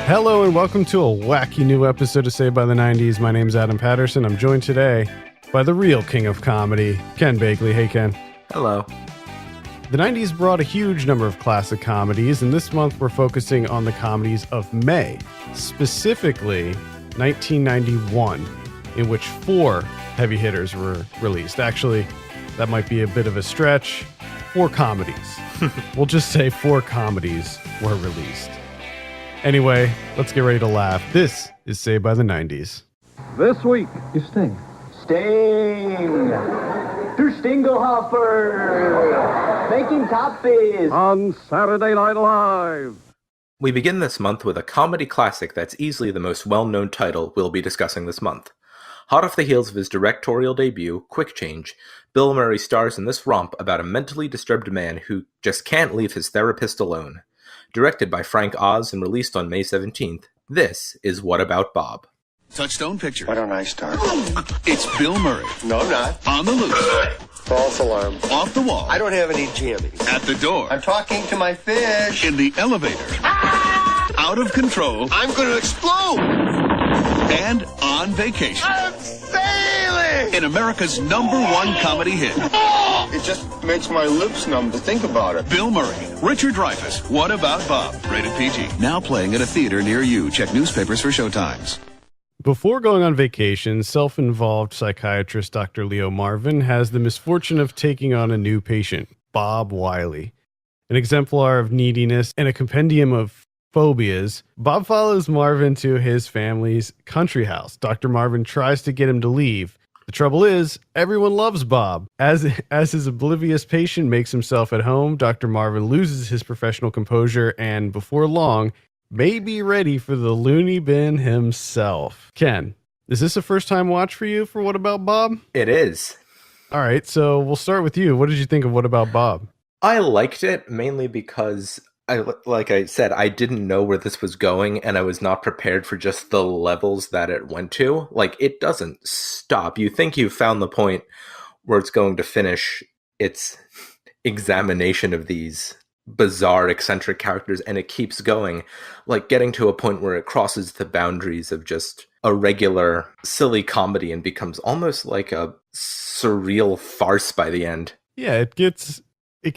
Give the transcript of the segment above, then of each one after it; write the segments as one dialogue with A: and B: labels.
A: Hello and welcome to a wacky new episode of Saved by the 90s. My name's Adam Patterson. I'm joined today by the real king of comedy, Ken Bagley. Hey, Ken.
B: Hello.
A: The 90s brought a huge number of classic comedies, and this month we're focusing on the comedies of May, specifically 1991, in which 4 heavy hitters were released. Actually, that might be a bit of a stretch. 4 comedies. We'll just say 4 comedies were released. Anyway, let's get ready to laugh. This is Saved by the 90s.
C: This week, you sting.
D: Sting! To Stinglehopper! Making copies!
C: On Saturday Night Live.
B: We begin this month with a comedy classic that's easily the most well-known title we'll be discussing this month. Hot off the heels of his directorial debut, Quick Change, Bill Murray stars in this romp about a mentally disturbed man who just can't leave his therapist alone. Directed by Frank Oz and released on May 17th, this is What About Bob?
E: Touchstone Pictures.
F: Why don't I start?
E: It's Bill Murray.
F: No, I'm not.
E: On the loose.
F: False alarm.
E: Off the wall.
F: I don't have any jammies.
E: At the door.
F: I'm talking to my fish.
E: In the elevator. Out of control.
F: I'm going to explode.
E: And on vacation.
F: I'm sailing.
E: In America's #1 comedy hit.
F: It just makes my lips numb to think about it.
E: Bill Murray, Richard Dreyfuss, What About Bob? Rated PG. Now playing at a theater near you. Check newspapers for showtimes.
A: Before going on vacation, self-involved psychiatrist Dr. Leo Marvin has the misfortune of taking on a new patient, Bob Wiley. An exemplar of neediness and a compendium of phobias, Bob follows Marvin to his family's country house. Dr. Marvin tries to get him to leave. The trouble is, everyone loves Bob. As his oblivious patient makes himself at home, Dr. Marvin loses his professional composure and, before long, may be ready for the loony bin himself. Ken, is this a first-time watch for you for What About Bob?
B: It is.
A: All right, so we'll start with you. What did you think of What About Bob?
B: I liked it mainly because, like I said, I didn't know where this was going, and I was not prepared for just the levels that it went to. Like, it doesn't stop. You think you've found the point where it's going to finish its examination of these bizarre, eccentric characters, and it keeps going, like getting to a point where it crosses the boundaries of just a regular, silly comedy and becomes almost like a surreal farce by the end.
A: Yeah, it gets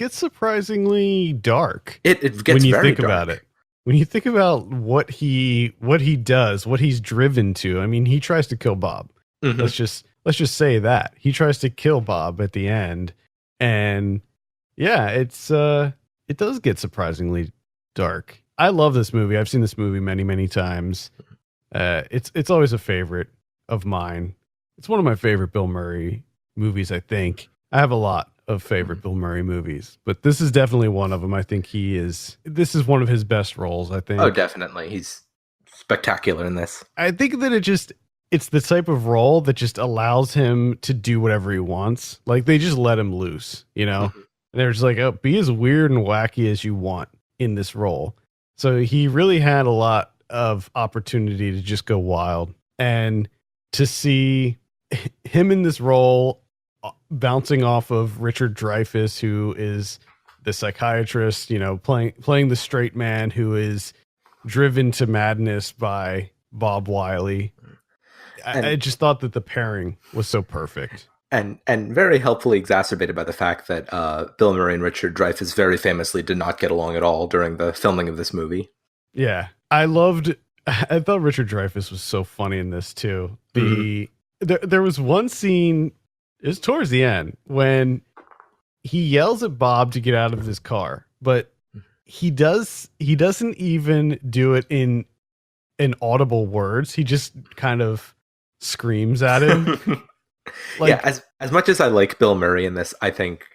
A: surprisingly dark.
B: It gets
A: when you
B: very
A: think
B: dark
A: about it. When you think about what he does, what he's driven to. I mean, he tries to kill Bob.
B: Mm-hmm.
A: Let's just say that. He tries to kill Bob at the end. And yeah, it does get surprisingly dark. I love this movie. I've seen this movie many, many times. It's always a favorite of mine. It's one of my favorite Bill Murray movies, I think. I have a lot of favorite Bill Murray movies, but this is definitely one of them. I think this is one of his best roles, I think.
B: Oh, definitely. He's spectacular in this.
A: I think that it's the type of role that just allows him to do whatever he wants. Like, they just let him loose, you know?
B: Mm-hmm.
A: And they're just like, oh, be as weird and wacky as you want in this role. So he really had a lot of opportunity to just go wild. And to see him in this role bouncing off of Richard Dreyfuss, who is the psychiatrist, you know, playing the straight man who is driven to madness by Bob Wiley. I just thought that the pairing was so perfect.
B: And very helpfully exacerbated by the fact that Bill Murray and Richard Dreyfuss very famously did not get along at all during the filming of this movie. Yeah.
A: I thought Richard Dreyfuss was so funny in this too. There was one scene, it was towards the end, when he yells at Bob to get out of his car, but he doesn't even do it in audible words. He just kind of screams at him.
B: Like, yeah, as much as I like Bill Murray in this, I think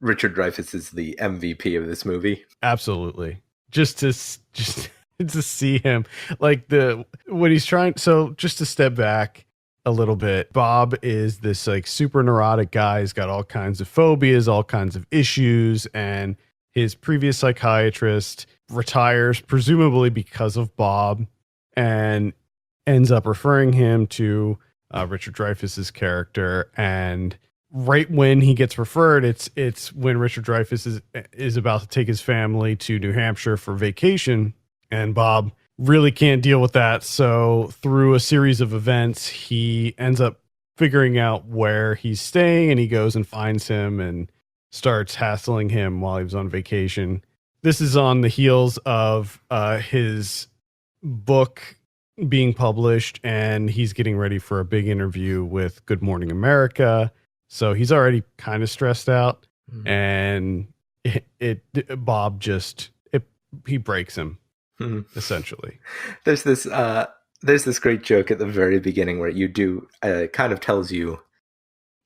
B: Richard Dreyfuss is the MVP of this movie.
A: Absolutely. Just to see him, like what he's trying. So just to step back a little bit, Bob is this like super neurotic guy. He's got all kinds of phobias, all kinds of issues, and his previous psychiatrist retires, presumably because of Bob, and ends up referring him to Richard Dreyfuss's character. And right when he gets referred, it's when Richard Dreyfuss is about to take his family to New Hampshire for vacation, and Bob really can't deal with that. So through a series of events, he ends up figuring out where he's staying, and he goes and finds him and starts hassling him while he was on vacation. This is on the heels of his book being published, and he's getting ready for a big interview with Good Morning America. So he's already kind of stressed out, and Bob just he breaks him essentially.
B: There's this great joke at the very beginning where you do kind of tells you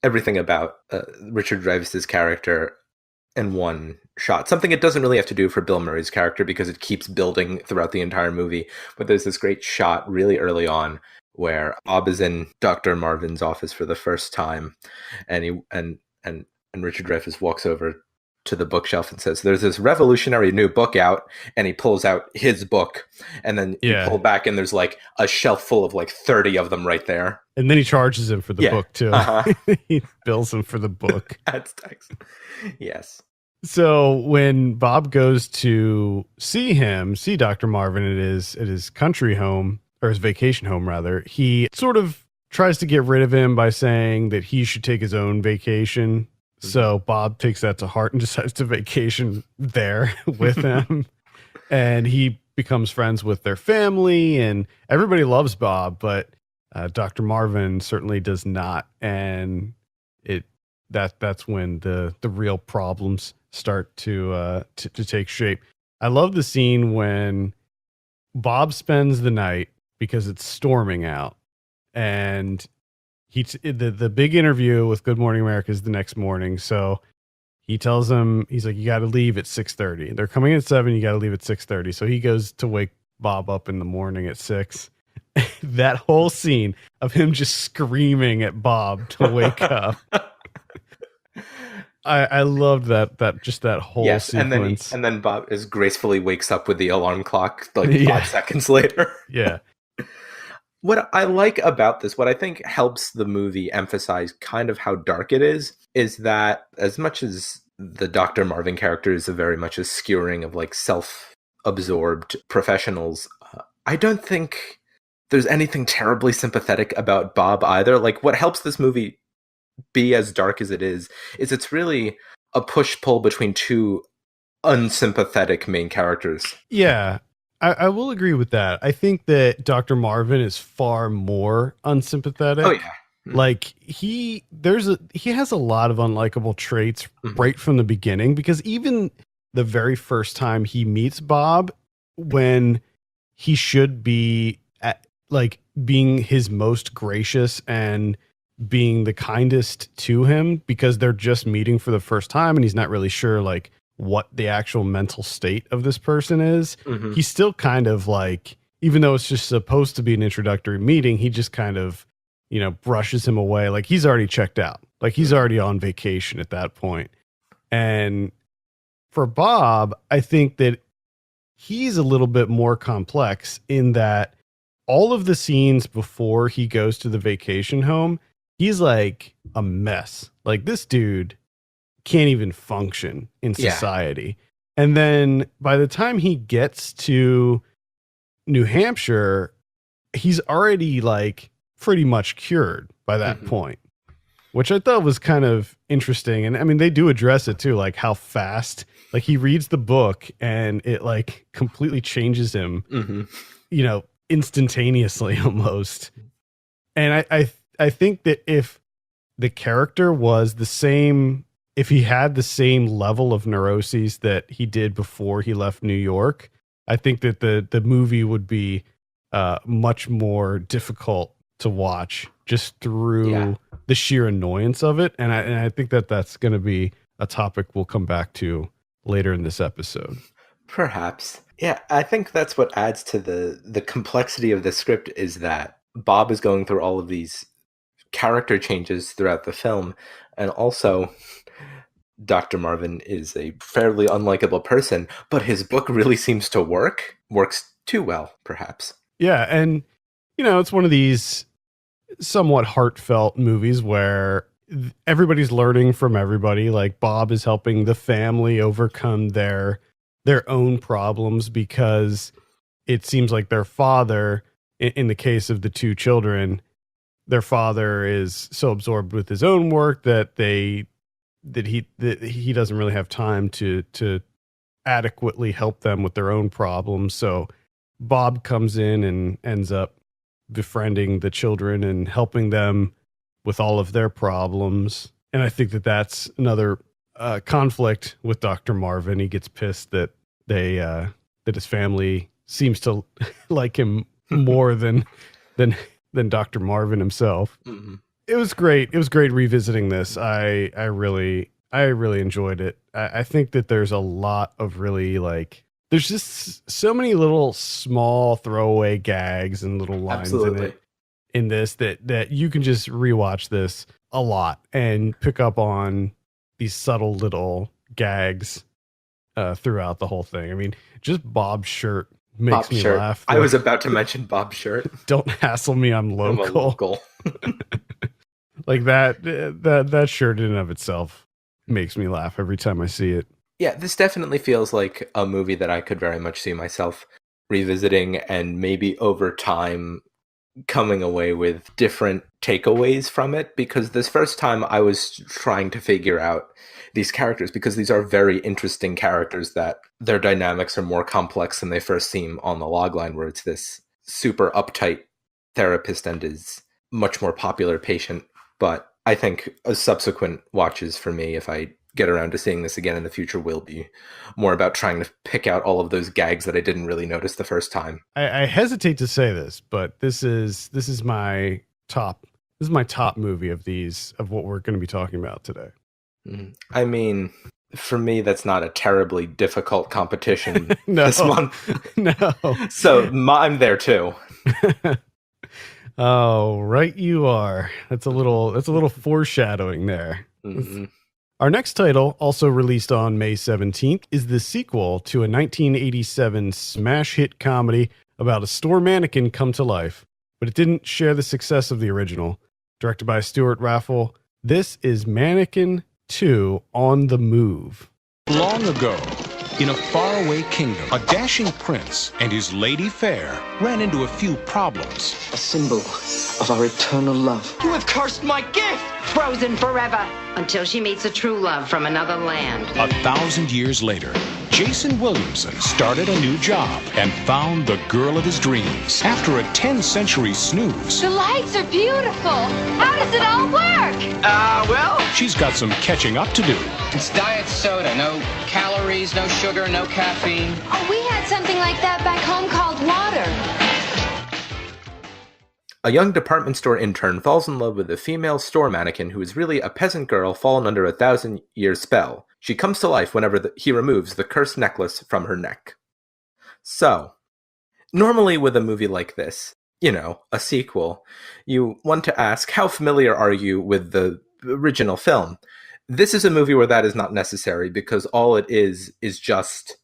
B: everything about Richard Dreyfuss's character in one shot. Something it doesn't really have to do for Bill Murray's character because it keeps building throughout the entire movie. But there's this great shot really early on where Bob is in Dr. Marvin's office for the first time, and Richard Dreyfuss walks over to the bookshelf and says, "There's this revolutionary new book out," and he pulls out his book, and then you pull back and there's like a shelf full of like 30 of them right there.
A: And then he charges him for the book too. He bills him for the book.
B: That's text. Yes.
A: So when Bob goes to see Dr. Marvin at his country home, or his vacation home rather, he sort of tries to get rid of him by saying that he should take his own vacation. So Bob takes that to heart and decides to vacation there with him. And he becomes friends with their family, and everybody loves Bob, but Dr. Marvin certainly does not. And that's when the real problems start to take shape. I love the scene when Bob spends the night because it's storming out, and the big interview with Good Morning America is the next morning. So he tells him, he's like, you got to leave at 6:30. They're coming at 7. You got to leave at 6:30. So he goes to wake Bob up in the morning at 6. That whole scene of him just screaming at Bob to wake up. I loved that whole sequence.
B: And then Bob gracefully wakes up with the alarm clock like 5 seconds later.
A: Yeah.
B: What I like about this, what I think helps the movie emphasize kind of how dark it is that as much as the Dr. Marvin character is very much a skewering of like self-absorbed professionals, I don't think there's anything terribly sympathetic about Bob either. Like, what helps this movie be as dark as it is it's really a push-pull between two unsympathetic main characters. Yeah.
A: I will agree with that. I think that Dr. Marvin is far more unsympathetic.
B: Oh yeah.
A: Like he has a lot of unlikable traits right from the beginning, because even the very first time he meets Bob, when he should be being his most gracious and being the kindest to him, because they're just meeting for the first time and he's not really sure like what the actual mental state of this person is. He's still kind of like, even though it's just supposed to be an introductory meeting, he just kind of, brushes him away. Like he's already checked out, like he's already on vacation at that point. And for Bob, I think that he's a little bit more complex in that all of the scenes before he goes to the vacation home, he's like a mess. Like this dude can't even function in society. And then by the time he gets to New Hampshire, he's already like pretty much cured by that point, which I thought was kind of interesting. And I mean, they do address it too, like how fast, like he reads the book and it like completely changes him, instantaneously almost. And I think that if the character was the same, if he had the same level of neuroses that he did before he left New York, I think that the movie would be much more difficult to watch just through the sheer annoyance of it. And I think that that's going to be a topic we'll come back to later in this episode.
B: Perhaps. Yeah, I think that's what adds to the complexity of the script, is that Bob is going through all of these character changes throughout the film, and also Dr. Marvin is a fairly unlikable person, but his book really seems to works too well, perhaps.
A: Yeah, and it's one of these somewhat heartfelt movies where everybody's learning from everybody. Like Bob is helping the family overcome their own problems, because it seems like their father, in the case of the two children, their father is so absorbed with his own work that he doesn't really have time to adequately help them with their own problems. So Bob comes in and ends up befriending the children and helping them with all of their problems. And I think that that's another conflict with Dr. Marvin. He gets pissed that that his family seems to like him more than Dr. Marvin himself.
B: Mm-hmm.
A: It was great. It was great revisiting this. I really enjoyed it. I think that there's a lot of really there's just so many little small throwaway gags and little lines in this that you can just rewatch this a lot and pick up on these subtle little gags throughout the whole thing. I mean, just Bob's shirt makes me laugh.
B: I was about to mention Bob's shirt.
A: Don't hassle me, I'm local.
B: I'm a local.
A: Like that shirt in and of itself makes me laugh every time I see it.
B: Yeah, this definitely feels like a movie that I could very much see myself revisiting, and maybe over time coming away with different takeaways from it, because this first time I was trying to figure out these characters, because these are very interesting characters that their dynamics are more complex than they first seem on the logline, where it's this super uptight therapist and his much more popular patient. But I think subsequent watches for me, if I get around to seeing this again in the future, will be more about trying to pick out all of those gags that I didn't really notice the first time.
A: I hesitate to say this, but this is my top movie of what we're going to be talking about today.
B: I mean, for me, that's not a terribly difficult competition
A: No.
B: this month.
A: No.
B: So I'm there too.
A: Oh, right you are. That's a little foreshadowing there.
B: Mm-hmm.
A: Our next title, also released on May 17th, is the sequel to a 1987 smash hit comedy about a store mannequin come to life, but it didn't share the success of the original. Directed by Stuart Raffle, this is Mannequin 2 on the Move.
G: Long ago, in a faraway kingdom, a dashing prince and his lady fair ran into a few problems.
H: A symbol of our eternal love.
I: You have cursed my gift!
J: Frozen forever until she meets a true love from another land.
G: 1,000 years later, Jason Williamson started a new job and found the girl of his dreams. After a 10-century snooze,
K: the lights are beautiful. How does it all work?
I: Well,
G: she's got some catching up to do.
L: It's diet soda. No calories, no sugar, no caffeine.
K: Oh, we had something like that back home called water.
B: A young department store intern falls in love with a female store mannequin who is really a peasant girl fallen under a 1,000-year spell. She comes to life whenever he removes the cursed necklace from her neck. So, normally with a movie like this, a sequel, you want to ask, how familiar are you with the original film? This is a movie where that is not necessary, because all it is just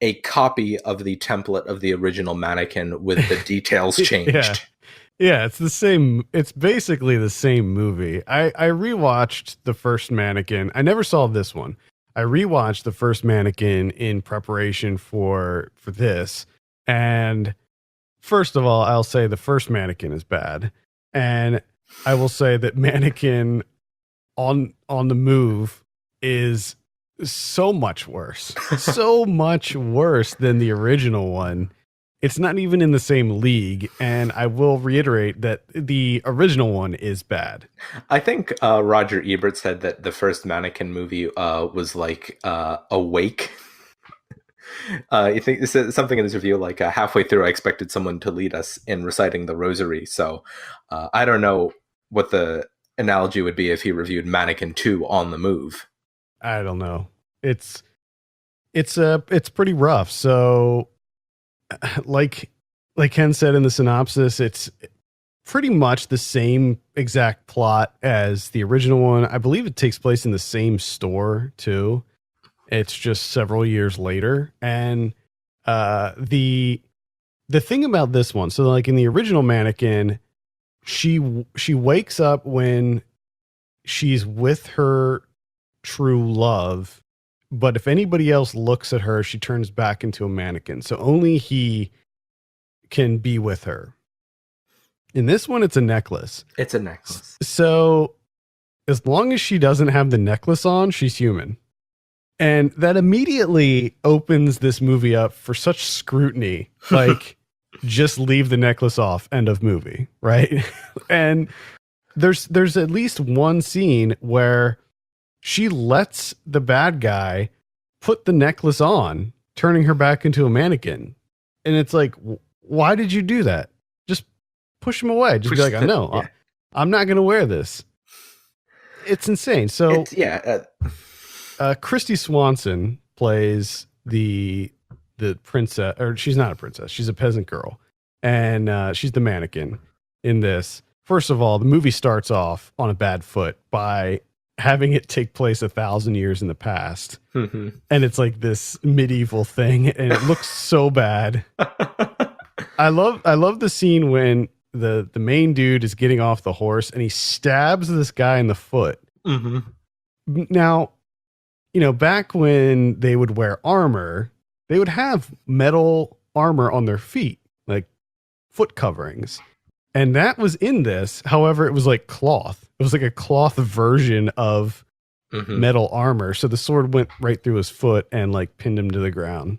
B: a copy of the template of the original Mannequin with the details changed.
A: Yeah, it's the same. It's basically the same movie. I rewatched the first Mannequin. I never saw this one. I rewatched the first Mannequin in preparation for this. And first of all, I'll say the first Mannequin is bad. And I will say that Mannequin on the Move is so much worse. So much worse than the original one. It's not even in the same league, and I will reiterate that the original one is bad.
B: I think Roger Ebert said that the first Mannequin movie was like Awake. You think this is something in this review, like halfway through, I expected someone to lead us in reciting the Rosary. So I don't know what the analogy would be if he reviewed Mannequin 2 on the Move.
A: I don't know. It's pretty rough. So. Like Ken said in the synopsis, it's pretty much the same exact plot as the original one. I believe it takes place in the same store too. It's just several years later. And the thing about this one, so like in the original Mannequin, she wakes up when she's with her true love. But if anybody else looks at her, she turns back into a mannequin. So only he can be with her. In this one, it's a necklace.
B: It's a necklace.
A: So as long as she doesn't have the necklace on, she's human. And that immediately opens this movie up for such scrutiny. Like, just leave the necklace off, end of movie, right? And there's at least one scene where she lets the bad guy put the necklace on, turning her back into a mannequin. And it's like, why did you do that? Just push him away. Just be like, no, I'm not going to wear this. It's insane. So Christy Swanson plays the princess, or she's not a princess. She's a peasant girl. And she's the mannequin in this. First of all, the movie starts off on a bad foot by having it take place 1,000 years in the past.
B: Mm-hmm.
A: And it's like this medieval thing, and it looks so bad. I love the scene when the main dude is getting off the horse and he stabs this guy in the foot.
B: Mm-hmm.
A: Now, back when they would wear armor, they would have metal armor on their feet, like foot coverings. And that was in this. However, it was like cloth. It was like a cloth version of metal armor. So the sword went right through his foot and like pinned him to the ground.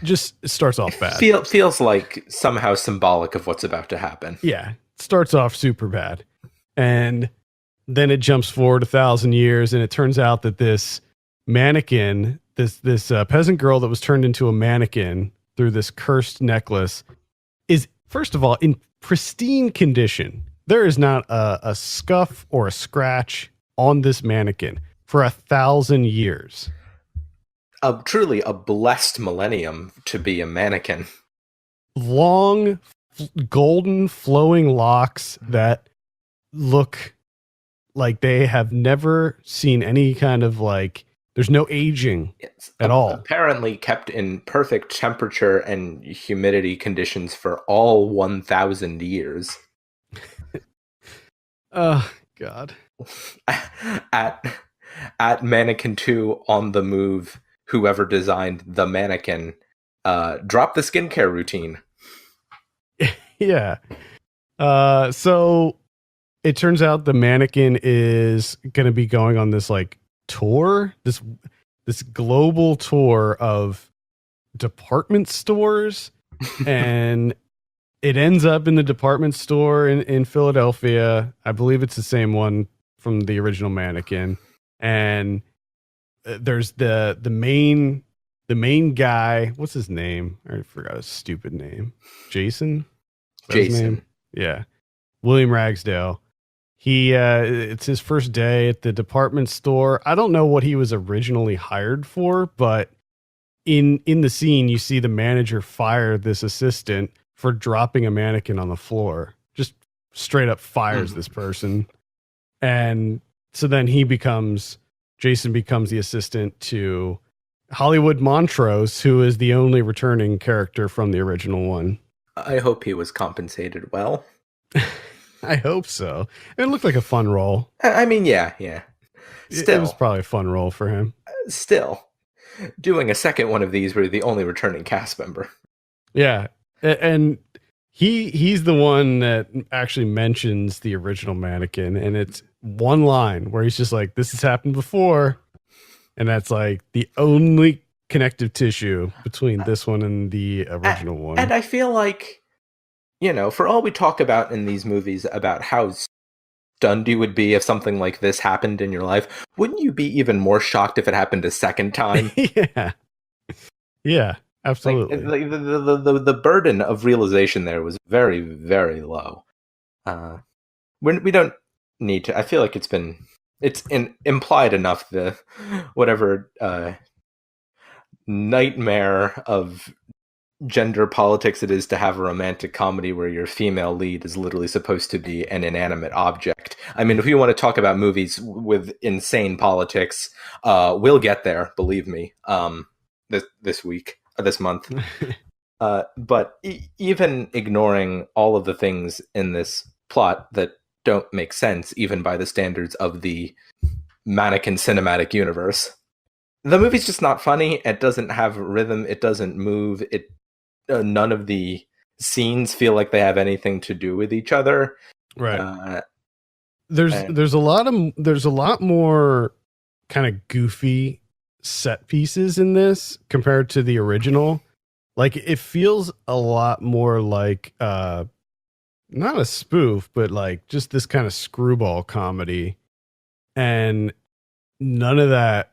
A: Just it starts off bad.
B: Feels like somehow symbolic of what's about to happen.
A: Yeah. It starts off super bad. And then it jumps forward 1,000 years, and it turns out that this mannequin, this peasant girl that was turned into a mannequin through this cursed necklace, is, first of all, in pristine condition. There is not a scuff or a scratch on this mannequin for 1,000 years.
B: Truly a blessed millennium to be a mannequin.
A: Long, golden, flowing locks that look like they have never seen any kind of there's no aging at all.
B: Apparently kept in perfect temperature and humidity conditions for all 1,000 years.
A: Oh, God.
B: At Mannequin 2 on the move, whoever designed the mannequin dropped the skincare routine.
A: Yeah. So it turns out the mannequin is going to be going on this tour, this global tour of department stores, and it ends up in the department store in Philadelphia. I believe it's the same one from the original Mannequin. And there's the main guy. What's his name? I forgot his stupid name. Jason?
B: Jason.
A: His name? Yeah. William Ragsdale. It's his first day at the department store. I don't know what he was originally hired for, but in the scene, you see the manager fire this assistant for dropping a mannequin on the floor. Just straight up fires this person. And so then Jason becomes the assistant to Hollywood Montrose, who is the only returning character from the original one.
B: I hope he was compensated well.
A: I hope so. It looked like a fun role.
B: I mean, yeah. Still,
A: it was probably a fun role for him.
B: Still, doing a second one of these where you're the only returning cast member.
A: Yeah, and he's the one that actually mentions the original Mannequin, and it's one line where he's just like, "This has happened before," and that's like the only connective tissue between this one and the original one.
B: And I feel like, for all we talk about in these movies about how stunned you would be if something like this happened in your life, wouldn't you be even more shocked if it happened a second time?
A: Yeah, absolutely.
B: The burden of realization there was very, very low. We don't need to. I feel like it's implied enough, the whatever nightmare of gender politics it is to have a romantic comedy where your female lead is literally supposed to be an inanimate object. I mean, if you want to talk about movies with insane politics, we'll get there, believe me, this month. But even ignoring all of the things in this plot that don't make sense, even by the standards of the Mannequin cinematic universe, the movie's just not funny. It doesn't have rhythm. It doesn't move. none of the scenes feel like they have anything to do with each other.
A: Right. There's a lot more kind of goofy set pieces in this compared to the original. Like it feels a lot more like not a spoof, but like just this kind of screwball comedy, and none of that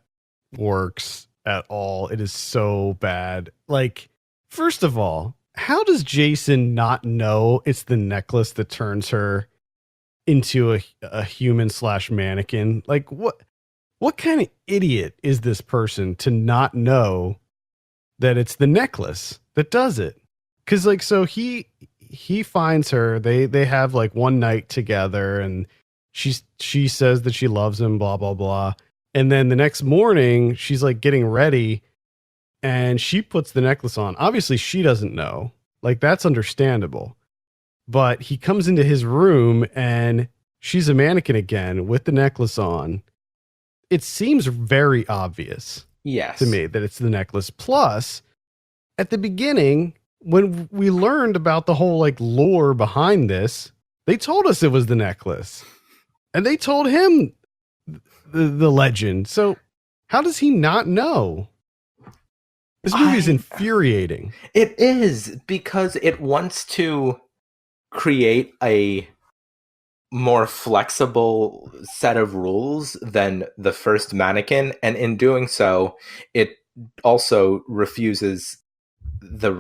A: works at all. It is so bad. Like, first of all, how does Jason not know it's the necklace that turns her into a human / mannequin? Like, what kind of idiot is this person to not know that it's the necklace that does it? Because like, so he finds her, they have like one night together, and she says that she loves him, blah blah blah, and then the next morning she's like getting ready and she puts the necklace on. Obviously she doesn't know, like that's understandable, but he comes into his room and she's a mannequin again with the necklace on. It seems very obvious,
B: yes,
A: to me that it's the necklace. Plus, at the beginning, when we learned about the whole like lore behind this, they told us it was the necklace, and they told him the legend. So how does he not know? This movie is infuriating.
B: It is, because it wants to create a more flexible set of rules than the first Mannequin, and in doing so it also refuses the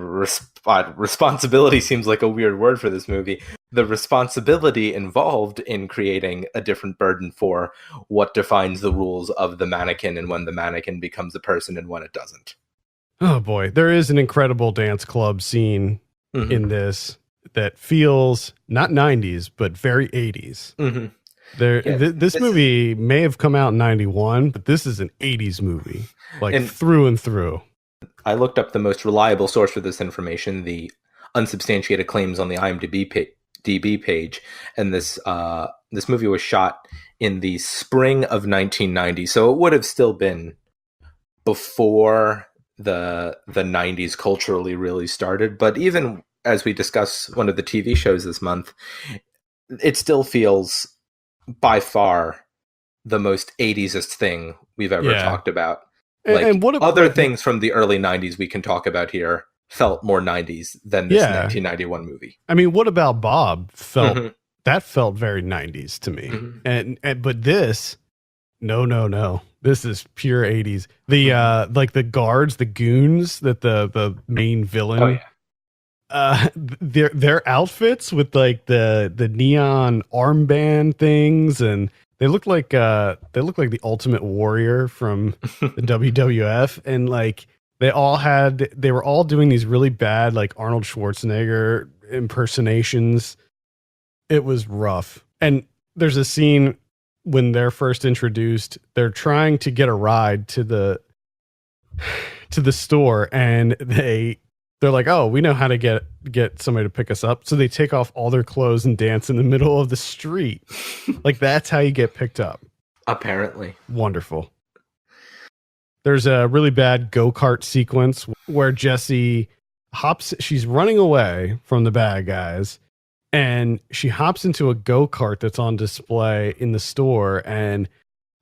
B: responsibility. Seems like a weird word for this movie. The responsibility involved in creating a different burden for what defines the rules of the mannequin, and when the mannequin becomes a person and when it doesn't.
A: Oh boy, there is an incredible dance club scene in this that feels not 90s, but very 80s. This movie may have come out in 91, but this is an 80s movie, like through and through.
B: I looked up the most reliable source for this information, the unsubstantiated claims on the IMDb page, and this movie was shot in the spring of 1990, so it would have still been before the 90s culturally really started. But even as we discuss one of the TV shows this month, it still feels by far the most 80s-est thing we've ever talked about. Like, and what other things from the early 90s we can talk about here felt more 90s than this 1991 movie.
A: I mean, what about Bob? That felt very 90s to me. And but this, no. This is pure 80s. The like the guards, the goons that the main villain, their outfits with like the neon armband things, and they look like the Ultimate Warrior from the WWF, and like they were all doing these really bad like Arnold Schwarzenegger impersonations. It was rough. And there's a scene when they're first introduced, they're trying to get a ride to the store, and they're like, oh, we know how to get somebody to pick us up. So they take off all their clothes and dance in the middle of the street. Like, that's how you get picked up.
B: Apparently.
A: Wonderful. There's a really bad go-kart sequence where Jessie she's running away from the bad guys, and she hops into a go-kart that's on display in the store. And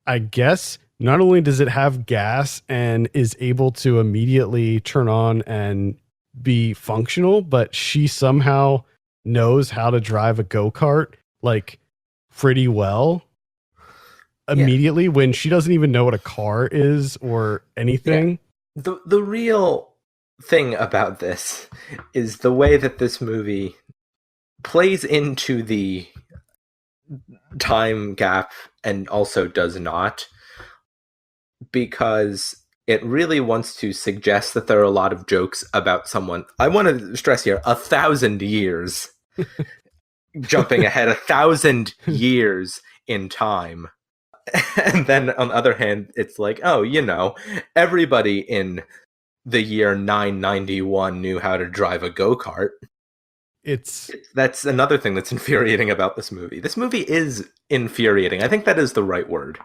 A: I guess not only does it have gas and is able to immediately turn on and be functional, but she somehow knows how to drive a go-kart like pretty well immediately, when she doesn't even know what a car is or anything.
B: The real thing about this is the way that this movie plays into the time gap and also does not, because it really wants to suggest that there are a lot of jokes about someone. I want to stress here, 1,000 years, jumping ahead 1,000 years in time. And then on the other hand, it's like, oh, everybody in the year 991 knew how to drive a go-kart. That's another thing that's infuriating about this movie. This movie is infuriating. I think that is the right word.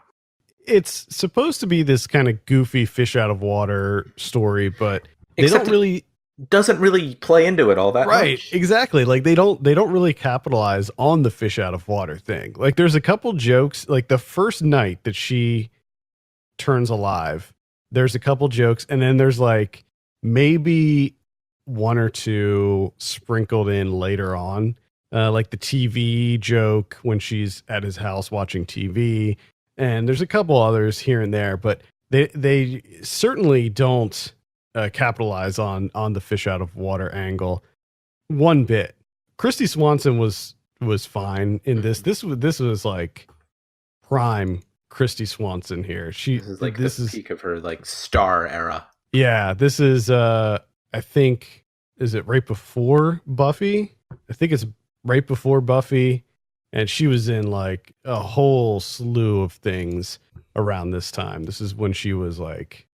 A: It's supposed to be this kind of goofy fish out of water story, but they don't really
B: doesn't really play into it all that
A: Right,
B: much.
A: exactly. Like they don't really capitalize on the fish out of water thing. Like there's a couple jokes, like the first night that she turns alive, there's a couple jokes, and then there's like maybe one or two sprinkled in later on. Like the TV joke when she's at his house watching TV, and there's a couple others here and there, but they certainly don't capitalize on the fish out of water angle one bit. Christy Swanson was fine in this. This was like prime Christy Swanson here.
B: This is like the peak of her like star era.
A: Yeah, this is I think, is it right before Buffy? I think it's right before Buffy, and she was in like a whole slew of things around this time. This is when she was like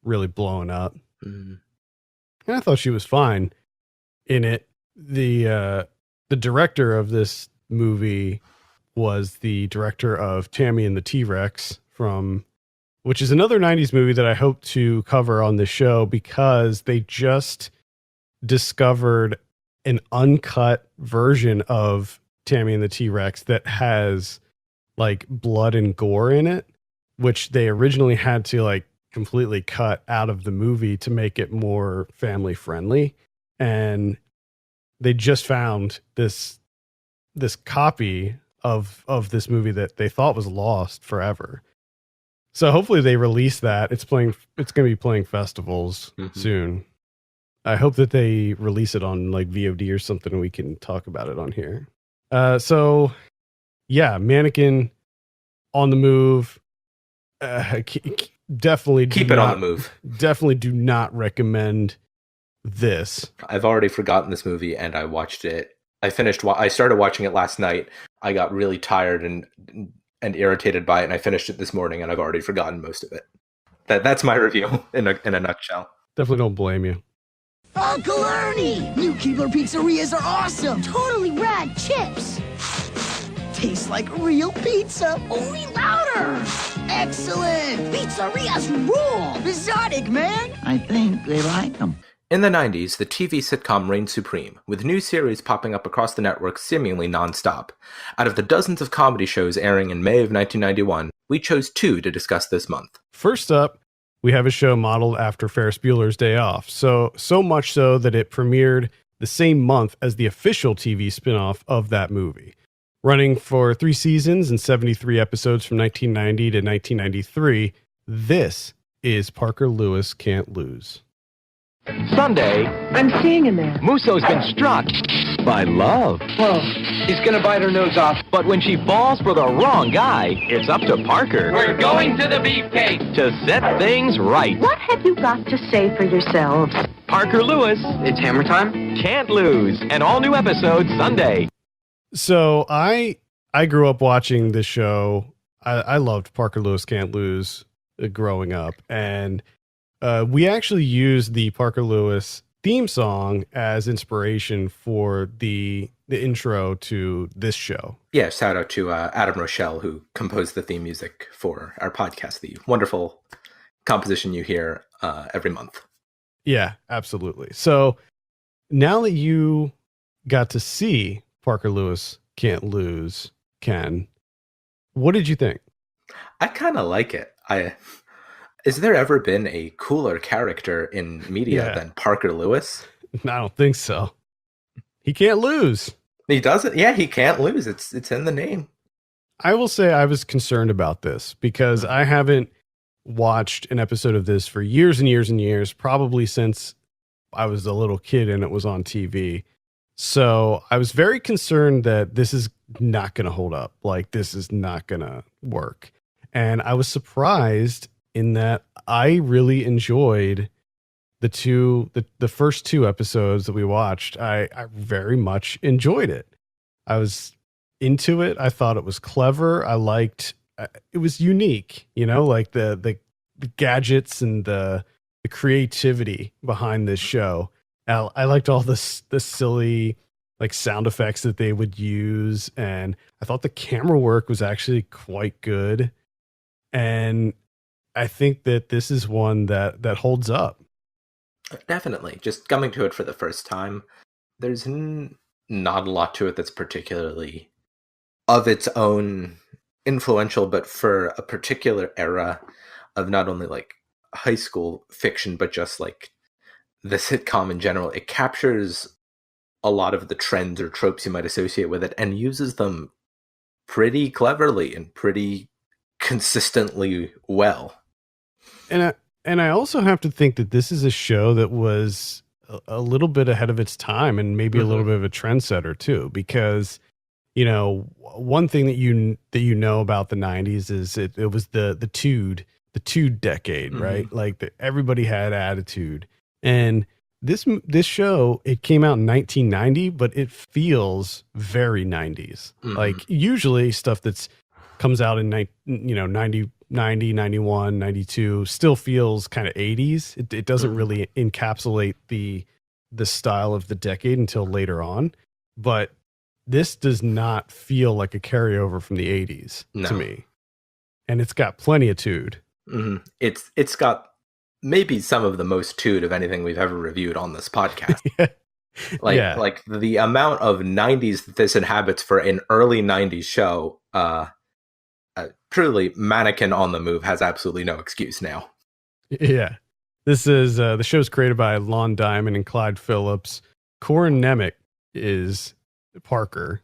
A: really blowing up. And I thought she was fine in it. The director of this movie was the director of Tammy and the T-Rex, which is another 90s movie that I hope to cover on this show, because they just discovered an uncut version of Tammy and the T-Rex that has like blood and gore in it, which they originally had to like completely cut out of the movie to make it more family friendly. And they just found this copy of this movie that they thought was lost forever. So hopefully they release that. It's going to be playing festivals soon. I hope that they release it on like VOD or something and we can talk about it on here. So yeah, Mannequin on the move. Definitely
B: keep it on the move.
A: Definitely do not recommend this.
B: I've already forgotten this movie and I watched it. I started watching it last night. I got really tired and irritated by it, and I finished it this morning, and I've already forgotten most of it. That's my review in a nutshell.
A: Definitely don't blame you.
M: Uncle Ernie! New Keebler pizzerias are awesome! Totally rad chips! Tastes like real pizza, only louder! Excellent! Pizzerias rule! Exotic, man!
N: I think they like them.
B: In the 90s, the TV sitcom reigned supreme, with new series popping up across the network seemingly non-stop. Out of the dozens of comedy shows airing in May of 1991, we chose 2 to discuss this month.
A: First up, we have a show modeled after Ferris Bueller's Day Off, so much so that it premiered the same month as the official TV spinoff of that movie. Running for 3 seasons and 73 episodes from 1990 to 1993, this is Parker Lewis Can't Lose.
O: Sunday,
P: I'm seeing a man.
O: Musso's been struck by love.
P: Whoa,
L: he's gonna bite her nose off.
O: But when she falls for the wrong guy, it's up to Parker.
L: We're going to the beefcake
O: to set things right.
P: What have you got to say for yourselves?
O: Parker Lewis,
L: it's hammer time.
O: Can't Lose. An all-new episode Sunday.
A: So I grew up watching this show. I loved Parker Lewis Can't Lose growing up, and we actually used the Parker Lewis theme song as inspiration for the intro to this show.
B: Yeah, shout out to Adam Rochelle, who composed the theme music for our podcast, the wonderful composition you hear every month.
A: Yeah, absolutely. So now that you got to see Parker Lewis Can't Lose, Ken, what did you think?
B: I kind of like it. Is there ever been a cooler character in media than Parker Lewis?
A: I don't think so. He can't lose.
B: He doesn't. Yeah, he can't lose. It's in the name.
A: I will say I was concerned about this because I haven't watched an episode of this for years and years and years, probably since I was a little kid and it was on TV. So I was very concerned that this is not going to hold up. Like, this is not going to work. And I was surprised in that I really enjoyed the first 2 episodes that we watched. I very much enjoyed it. I was into it. I thought it was clever. I liked it was unique, like the gadgets and the creativity behind this show. I liked all the silly like sound effects that they would use, and I thought the camera work was actually quite good. And I think that this is one that holds up.
B: Definitely. Just coming to it for the first time, there's not a lot to it that's particularly of its own influential, but for a particular era of not only like high school fiction, but just like the sitcom in general, it captures a lot of the trends or tropes you might associate with it and uses them pretty cleverly and pretty consistently well.
A: And I also have to think that this is a show that was a little bit ahead of its time and maybe a little bit of a trendsetter too, because one thing that you know about the 90s is it was the tude decade, right? Like everybody had attitude. And this show, it came out in 1990, but it feels very 90s. Like usually stuff that's comes out in 90, 91, 92 still feels kind of 80s. It doesn't really encapsulate the style of the decade until later on, but this does not feel like a carryover from the 80s to me. And it's got plenty of tude.
B: It's got maybe some of the most tude of anything we've ever reviewed on this podcast. Like the amount of 90s that this inhabits for an early 90s show, truly Mannequin on the Move has absolutely no excuse now.
A: Yeah. This is the show's created by Lon Diamond and Clyde Phillips. Corin Nemec is Parker.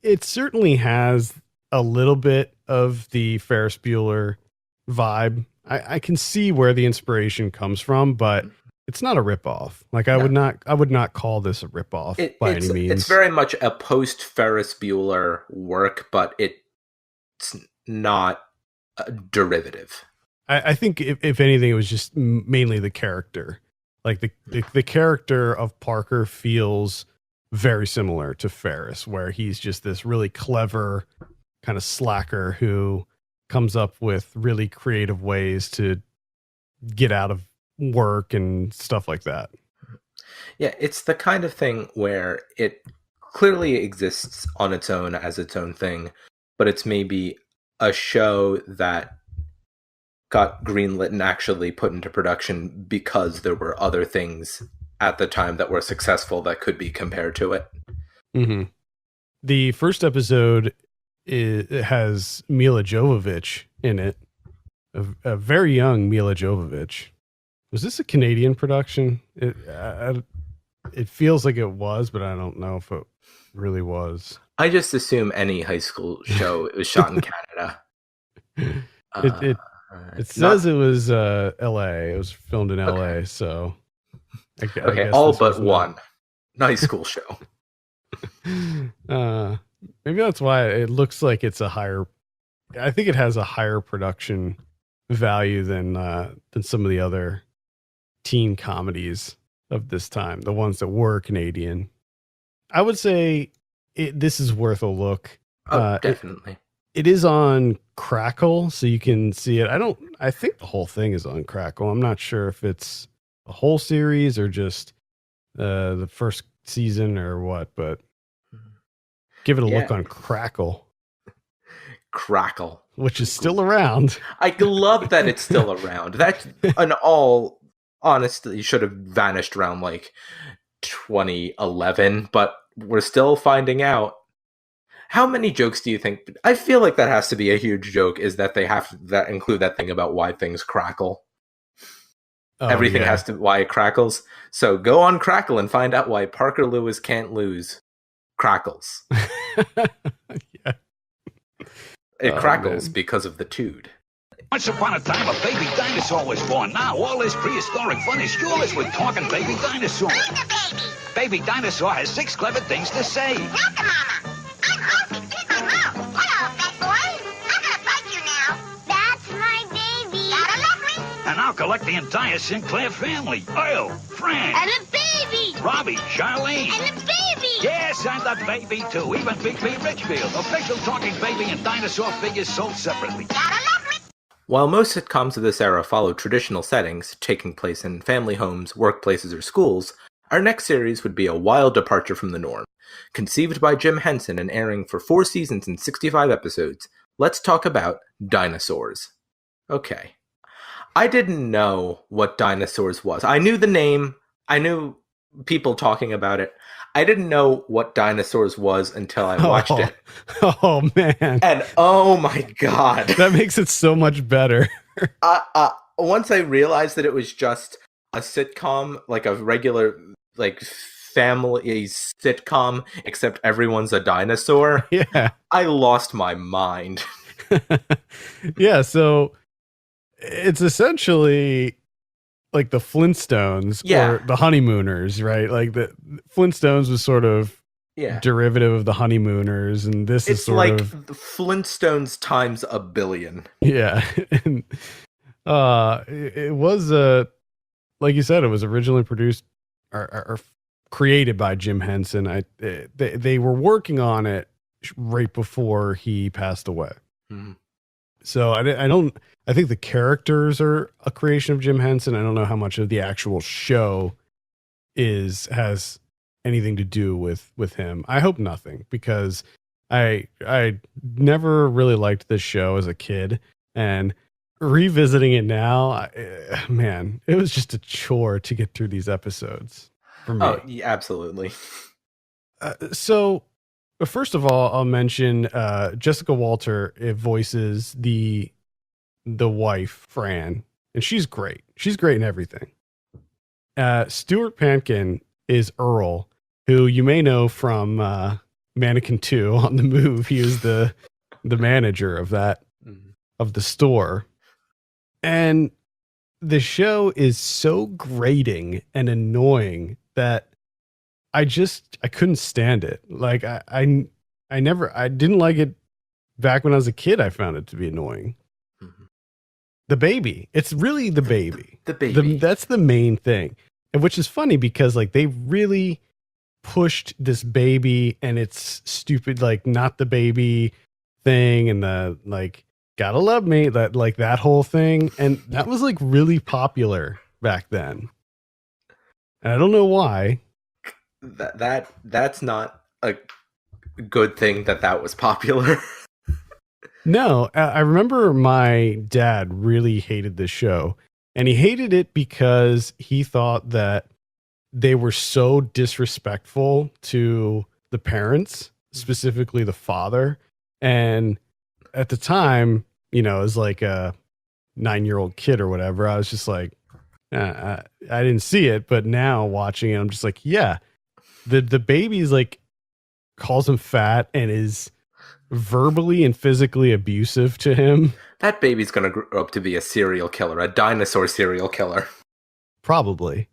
A: It certainly has a little bit of the Ferris Bueller vibe. I can see where the inspiration comes from, but it's not a ripoff. Like I would not call this a ripoff by any means.
B: It's very much a post Ferris Bueller work, but it's not a derivative.
A: I think if anything, it was just mainly the character. Like the character of Parker feels very similar to Ferris, where he's just this really clever kind of slacker who comes up with really creative ways to get out of work and stuff like that.
B: Yeah, it's the kind of thing where it clearly exists on its own as its own thing, but it's maybe a show that got greenlit and actually put into production because there were other things at the time that were successful that could be compared to it.
A: The first episode it has Mila Jovovich in it, a very young Mila Jovovich. Was this a Canadian production? It feels like it was, but I don't know if it really was.
B: I just assume any high school show was shot in Canada.
A: It says it was L.A. It was filmed in L.A. So I guess
B: all but one high school show.
A: Maybe that's why it looks like it's a higher. I think it has a higher production value than some of the other teen comedies of this time, the ones that were Canadian. I would say this is worth a look.
B: Definitely.
A: It is on Crackle, so you can see it. I think the whole thing is on Crackle. I'm not sure if it's a whole series or just the first season or what, but give it a look on Crackle.
B: Crackle.
A: Which is still around.
B: I love that it's still around. That, in all honesty, should have vanished around like 2011, but we're still finding out. How many jokes do you think? I feel like that has to be a huge joke, is that they have to include that thing about why things crackle. Everything has to, why it crackles. So go on Crackle and find out why Parker Lewis can't lose. Crackles. It crackles because of the tude.
N: Once upon a time, a baby dinosaur was born. Now all this prehistoric fun is yours with talking baby dinosaur. Baby dinosaur has 6 clever things to say.
Q: Welcome, Mama. I'm hungry. Feed my mouth. Hello, big boy. I'm gonna bite you now. That's my baby. Gotta love me.
N: And I'll collect the entire Sinclair family. Earl, Frank.
Q: And the baby.
N: Robbie, Charlene.
Q: And the baby.
N: Yes, and the baby, too. Even Big B Richfield. Official talking baby and dinosaur figures sold separately.
Q: Gotta love me.
B: While most sitcoms of this era follow traditional settings, taking place in family homes, workplaces, or schools, our next series would be a wild departure from the norm. Conceived by Jim Henson and airing for 4 seasons and 65 episodes, let's talk about Dinosaurs. Okay. I didn't know what Dinosaurs was. I knew the name. I knew people talking about it. I didn't know what Dinosaurs was until I watched it.
A: Oh man.
B: And oh my god.
A: That makes it so much better.
B: Once I realized that it was just a sitcom, like a regular like family sitcom, except everyone's a dinosaur.
A: Yeah.
B: I lost my mind.
A: Yeah, so it's essentially like the Flintstones or the Honeymooners, right? Like the Flintstones was sort of derivative of the Honeymooners, and this is sort
B: like
A: of
B: the Flintstones times a billion.
A: Yeah. And, it was like you said, it was originally produced or created by Jim Henson. They were working on it right before he passed away.
B: Mm-hmm.
A: So I think the characters are a creation of Jim Henson. I don't know how much of the actual show has anything to do with him. I hope nothing, because I never really liked this show as a kid, and revisiting it now, man, it was just a chore to get through these episodes for me.
B: Oh, yeah, absolutely.
A: So first of all, I'll mention Jessica Walter. It voices the wife, Fran, and she's great. She's great in everything. Stuart Pankin is Earl, who you may know from Mannequin 2 on the Move. He was the manager of that of the store. And the show is so grating and annoying that I couldn't stand it. Like I didn't like it back when I was a kid. I found it to be annoying.
B: Mm-hmm.
A: The baby. It's really the baby.
B: The baby.
A: That's the main thing. And which is funny because like they really pushed this baby and it's stupid, like not the baby thing and the like gotta love me, that whole thing. And that was like really popular back then. And I don't know why.
B: That's not a good thing that was popular.
A: No, I remember my dad really hated this show, and he hated it because he thought that they were so disrespectful to the parents, specifically the father. And at the time, as like a 9-year-old kid or whatever, I was just like, I didn't see it. But now watching it, I'm just like, yeah, the baby's like calls him fat and is verbally and physically abusive to him.
B: That baby's going to grow up to be a serial killer, a dinosaur serial killer.
A: Probably.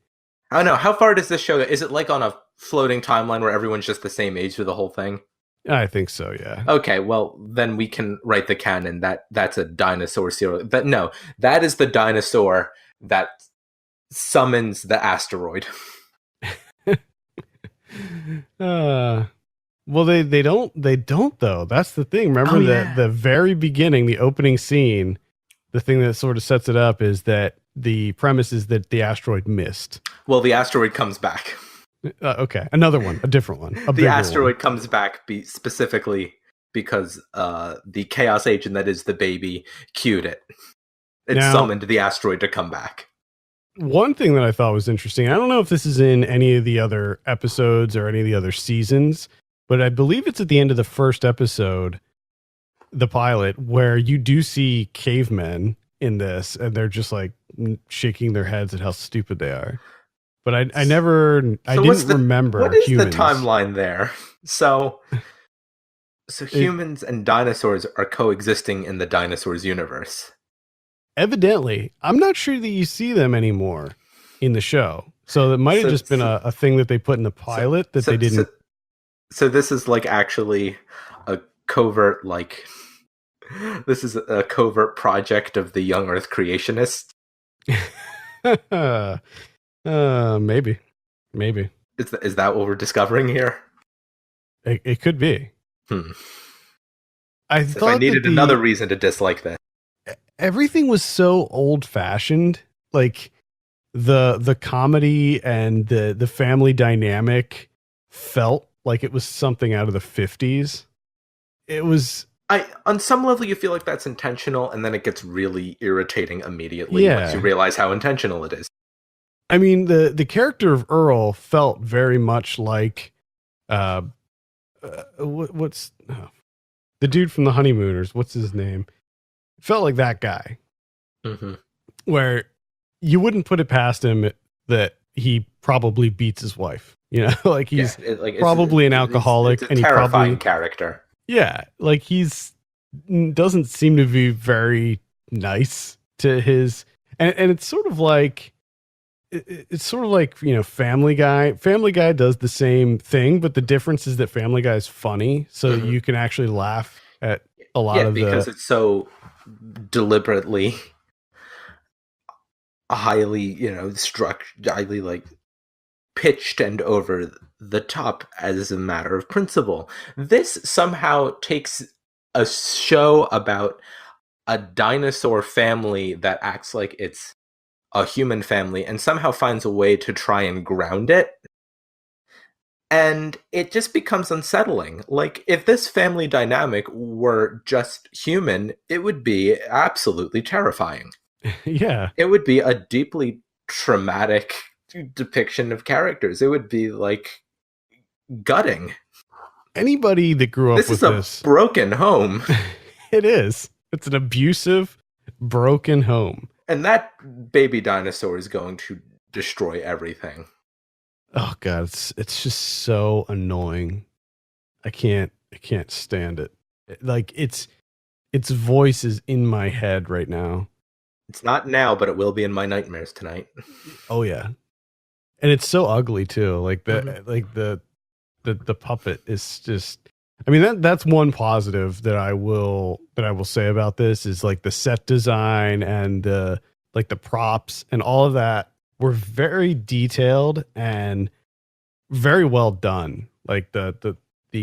B: I don't know. How far does this show go? Is it like on a floating timeline where everyone's just the same age for the whole thing?
A: I think so, yeah.
B: Okay, well, then we can write the canon that's a dinosaur serial. That is the dinosaur that summons the asteroid.
A: Well, they don't though. That's the thing. Remember the very beginning, the opening scene, the thing that sort of sets it up is that the premise is that the asteroid missed.
B: Well, the asteroid comes back.
A: Okay, another one, a different one.
B: The asteroid comes back specifically because the chaos agent that is the baby cued it. It summoned the asteroid to come back.
A: One thing that I thought was interesting, I don't know if this is in any of the other episodes or any of the other seasons, but I believe it's at the end of the first episode, the pilot, where you do see cavemen in this, and they're just like shaking their heads at how stupid they are. But I didn't remember.
B: What is
A: humans.
B: The timeline there? So humans and dinosaurs are coexisting in the dinosaurs universe.
A: Evidently, I'm not sure that you see them anymore in the show. So it might have just been a thing that they put in the pilot that they didn't.
B: So this is like actually a covert, this is a covert project of the young Earth creationists.
A: Maybe.
B: Is that what we're discovering here?
A: It could be. I thought
B: if I needed another reason to dislike this.
A: Everything was so old fashioned, like the comedy and the family dynamic felt like it was something out of the 50s. It was
B: on some level you feel like that's intentional, and then it gets really irritating immediately once you realize how intentional it is.
A: I mean, the character of Earl felt very much like what's the dude from the Honeymooners? What's his name? Felt like that guy, where you wouldn't put it past him that he probably beats his wife. You know, like he's probably an alcoholic,
B: it's a
A: and he
B: terrifying
A: probably
B: character.
A: Yeah, like doesn't seem to be very nice to his, and it's sort of like. It's sort of like, you know, Family Guy. Family Guy does the same thing, but the difference is that Family Guy is funny, so you can actually laugh at a lot of
B: because it's so deliberately highly, you know, highly like pitched and over the top as a matter of principle. This somehow takes a show about a dinosaur family that acts like it's a human family and somehow finds a way to try and ground it. And it just becomes unsettling. Like, if this family dynamic were just human, it would be absolutely terrifying.
A: Yeah.
B: It would be a deeply traumatic depiction of characters. It would be, like, gutting.
A: Anybody that grew up with this...
B: This is a broken home.
A: It is. It's an abusive, broken home.
B: And that baby dinosaur is going to destroy everything.
A: Oh god, it's just so annoying. I can't stand it. Like its voice is in my head right now.
B: It's not now, but it will be in my nightmares tonight.
A: Oh yeah. And it's so ugly too. Like the puppet is just, I mean, that's one positive that I will say about this is like the set design and the props and all of that were very detailed and very well done. Like the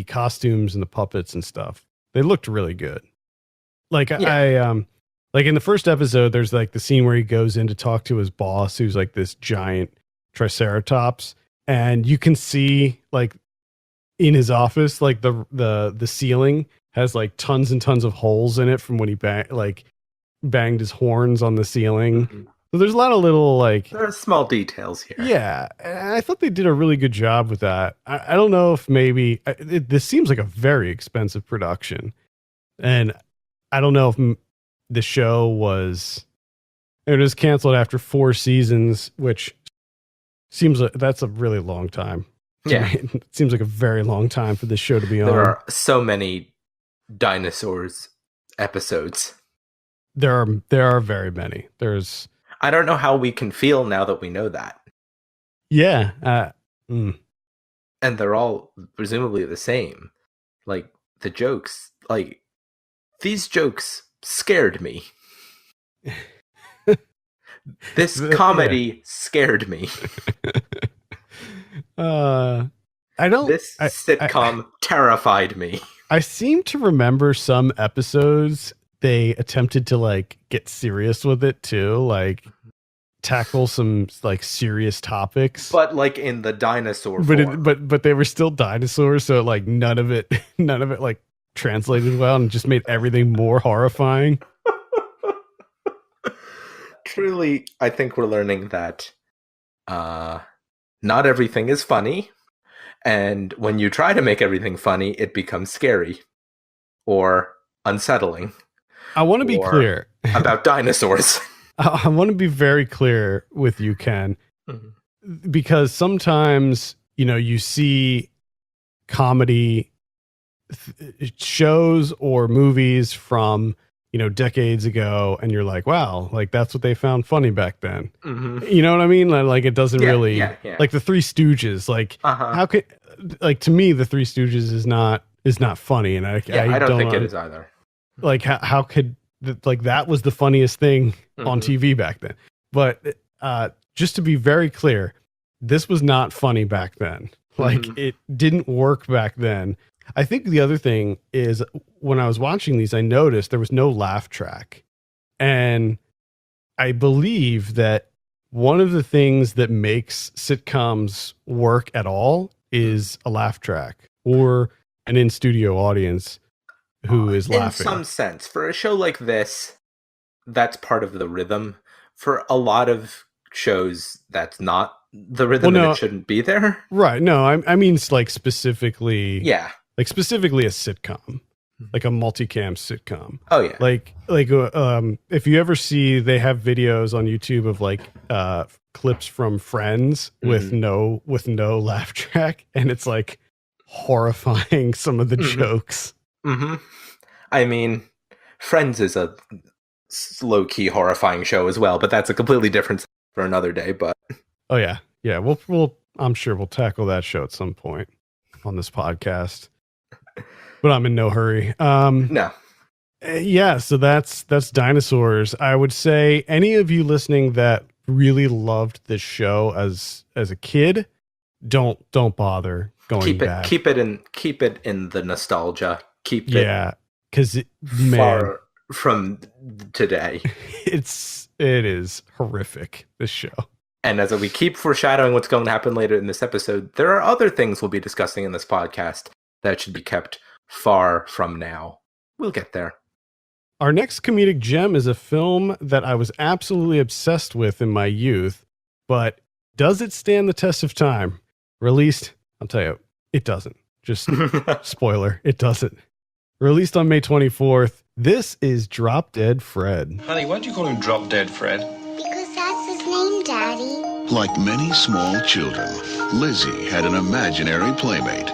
A: costumes and the puppets and stuff, they looked really good. Like I like in the first episode, there's like the scene where he goes in to talk to his boss, who's like this giant triceratops, and you can see like in his office, like the ceiling has like tons and tons of holes in it from when he banged his horns on the ceiling. Mm-hmm. So there's a lot of little like
B: there are small details here.
A: Yeah, and I thought they did a really good job with that. I don't know if maybe this seems like a very expensive production, and I don't know if the show was canceled after 4 seasons, which seems like that's a really long time.
B: Yeah.
A: It seems like a very long time for this show to be on.
B: There are so many Dinosaurs episodes.
A: There are very many.
B: I don't know how we can feel now that we know that.
A: Yeah.
B: And they're all presumably the same. Like the jokes, like these jokes scared me. This comedy scared me. This sitcom terrified me.
A: I seem to remember some episodes they attempted to like get serious with it too, like tackle some like serious topics,
B: but like in the dinosaur form.
A: But they were still dinosaurs, so like none of it like translated well and just made everything more horrifying.
B: Truly, I think we're learning that not everything is funny, and when you try to make everything funny, it becomes scary or unsettling.
A: I want to be clear
B: about dinosaurs.
A: I want to be very clear with you, Ken, because sometimes, you know, you see comedy shows or movies from, you know, decades ago, and you're like, wow, like that's what they found funny back then. Mm-hmm. You know what I mean? Like it doesn't really, like the Three Stooges, like how could, like to me, the Three Stooges is not funny, and I
B: don't think it is either.
A: Like how could like that was the funniest thing on TV back then. But just to be very clear, this was not funny back then. Like it didn't work back then. I think the other thing is when I was watching these, I noticed there was no laugh track. And I believe that one of the things that makes sitcoms work at all is a laugh track or an in-studio audience. who is laughing.
B: In some sense, for a show like this, that's part of the rhythm. For a lot of shows, that's not the rhythm, and it shouldn't be there.
A: Right. No, I mean, it's like specifically.
B: Yeah.
A: Like specifically a sitcom. Like a multicam sitcom.
B: Oh yeah.
A: Like if you ever see, they have videos on YouTube of like clips from Friends with no laugh track, and it's like horrifying, some of the jokes.
B: I mean, Friends is a low key horrifying show as well, but that's a completely different for another day. But
A: oh yeah, we'll I'm sure we'll tackle that show at some point on this podcast. But I'm in no hurry.
B: No.
A: Yeah, so that's Dinosaurs. I would say any of you listening that really loved this show as a kid, don't bother going back.
B: Keep it in the nostalgia. Keep it
A: because
B: far from today.
A: It is horrific, this show.
B: And as we keep foreshadowing what's going to happen later in this episode, there are other things we'll be discussing in this podcast that should be kept far from now. We'll get there.
A: Our next comedic gem is a film that I was absolutely obsessed with in my youth, but does it stand the test of time? Released, I'll tell you, it doesn't. Just spoiler, it doesn't. Released on May 24th, this is Drop Dead Fred.
R: Honey, why'd you call him Drop Dead Fred?
Q: Because that's his name, Daddy.
E: Like many small children, Lizzie had an imaginary playmate.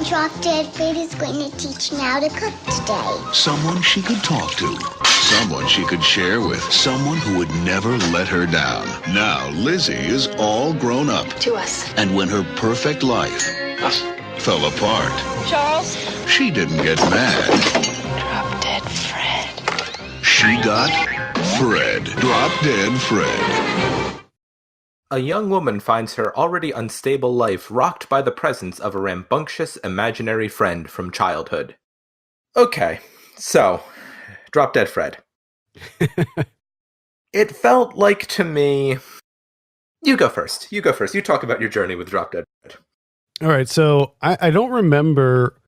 Q: Drop Dead Fred is going to teach me how to cook today.
E: Someone she could talk to. Someone she could share with. Someone who would never let her down. Now Lizzie is all grown up.
K: To us.
E: And when her perfect life fell apart,
K: Charles?
E: she didn't get mad.
K: Drop Dead Fred.
E: She got Fred. Drop Dead Fred.
B: A young woman finds her already unstable life rocked by the presence of a rambunctious imaginary friend from childhood. Okay, so, Drop Dead Fred. It felt like to me... You go first. You talk about your journey with Drop Dead Fred.
A: All right, so I don't remember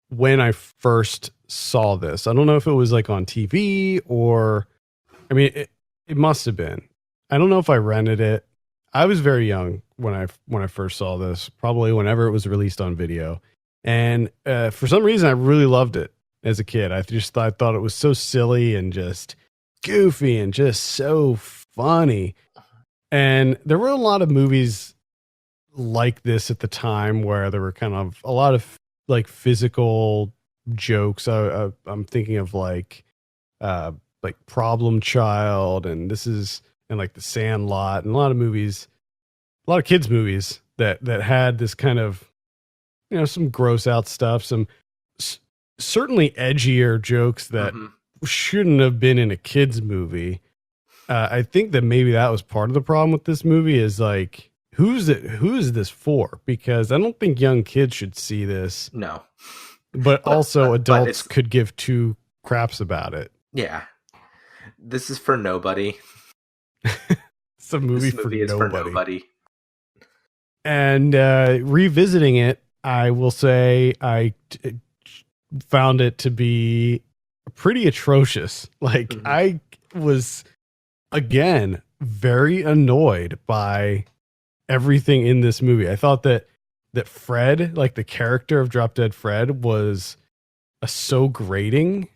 A: when I first saw this. I don't know if it was like on TV or... I mean, it must have been. I don't know if I rented it. I was very young when I first saw this, probably whenever it was released on video. And for some reason, I really loved it as a kid. I thought it was so silly and just goofy and just so funny. And there were a lot of movies like this at the time where there were kind of a lot of like physical jokes. I'm thinking of like Problem Child, and like The Sandlot, and a lot of kids movies that had this kind of, some gross out stuff, some certainly edgier jokes that shouldn't have been in a kids movie. I think that maybe that was part of the problem with this movie is like, who's this for? Because I don't think young kids should see this.
B: No.
A: But also adults could give two craps about it.
B: Yeah. This is for nobody.
A: It's a movie,
B: for nobody.
A: And revisiting it, I will say I found it to be pretty atrocious. Like I was, again, very annoyed by everything in this movie. I thought that Fred, like the character of Drop Dead Fred, was so grating.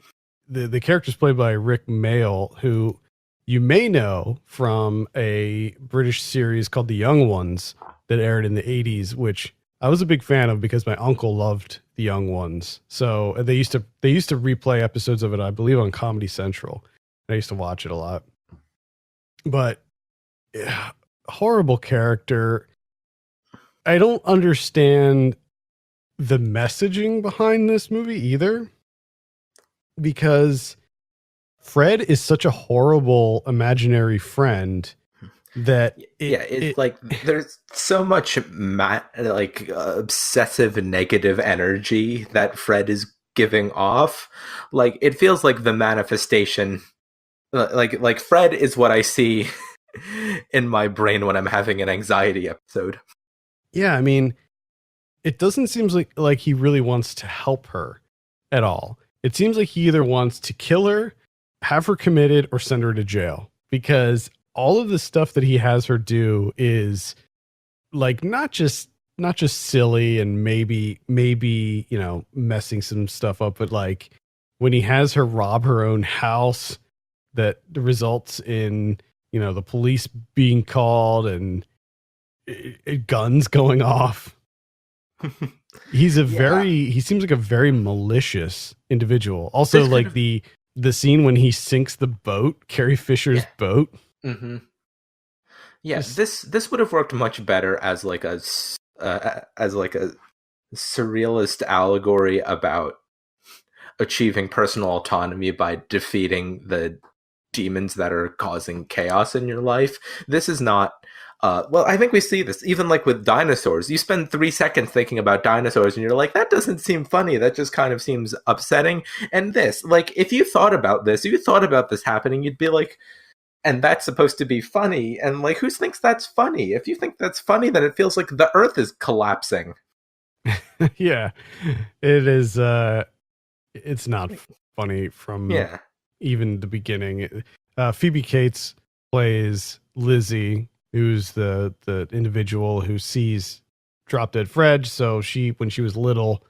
A: The character's played by Rick Mayall, who you may know from a British series called The Young Ones that aired in the 80s, which I was a big fan of because my uncle loved The Young Ones. So they used to replay episodes of it, I believe, on Comedy Central. I used to watch it a lot. But yeah, horrible character. I don't understand the messaging behind this movie either, because Fred is such a horrible imaginary friend that
B: it's like there's so much obsessive negative energy that Fred is giving off. Like it feels like the manifestation, like Fred is what I see in my brain when I'm having an anxiety episode.
A: Yeah, I mean, it doesn't seem like he really wants to help her at all. It seems like he either wants to kill her, have her committed, or send her to jail, because all of the stuff that he has her do is like not just silly and maybe messing some stuff up, but like when he has her rob her own house, that results in the police being called and guns going off. He seems like a very malicious individual. Also, like the scene when he sinks the boat, Carrie Fisher's boat.
B: Mm-hmm. Yeah, this would have worked much better as like a surrealist allegory about achieving personal autonomy by defeating the demons that are causing chaos in your life. This is not. Well, I think we see this even like with dinosaurs. You spend 3 seconds thinking about dinosaurs and you're like, that doesn't seem funny. That just kind of seems upsetting. And this, like, if you thought about this happening, you'd be like, and that's supposed to be funny. And like, who thinks that's funny? If you think that's funny, then it feels like the earth is collapsing.
A: Yeah, it is. It's not funny from even the beginning. Phoebe Cates plays Lizzie, who's the individual who sees Drop Dead Fred. So when she was little,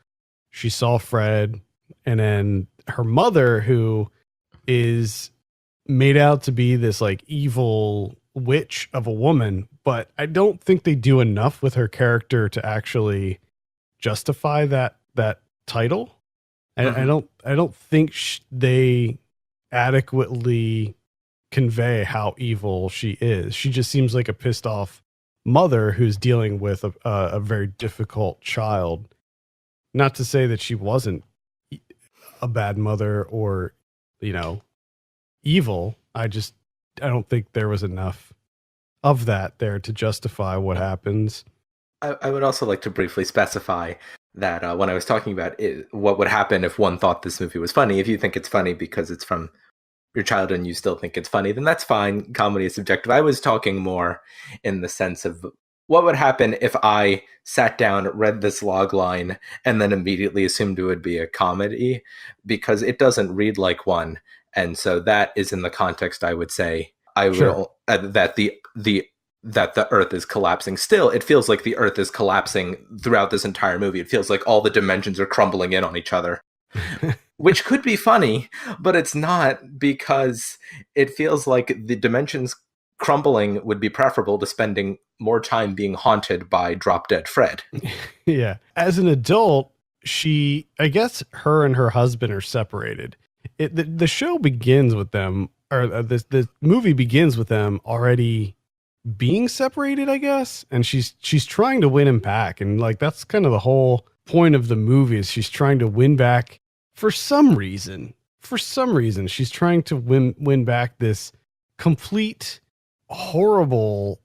A: she saw Fred, and then her mother, who is made out to be this like evil witch of a woman, but I don't think they do enough with her character to actually justify that title.
B: Mm-hmm.
A: I don't think they adequately convey how evil she is. She just seems like a pissed off mother who's dealing with a very difficult child. Not to say that she wasn't a bad mother or evil. I don't think there was enough of that there to justify what happens.
B: I would also like to briefly specify that when I was talking about what would happen if one thought this movie was funny, if you think it's funny because it's from your childhood and you still think it's funny, then that's fine. Comedy is subjective. I was talking more in the sense of what would happen if I sat down, read this log line, and then immediately assumed it would be a comedy, because it doesn't read like one. And so that is in the context I would say that the earth is collapsing. Still, it feels like the earth is collapsing throughout this entire movie. It feels like all the dimensions are crumbling in on each other, which could be funny, but it's not, because it feels like the dimensions crumbling would be preferable to spending more time being haunted by Drop Dead Fred.
A: Yeah. As an adult, I guess her and her husband are separated. The show begins with them, or the movie begins with them already being separated, I guess, and she's trying to win him back, and like that's kind of the whole point of the movie, is she's trying to win back for some reason. She's trying to win back this complete horrible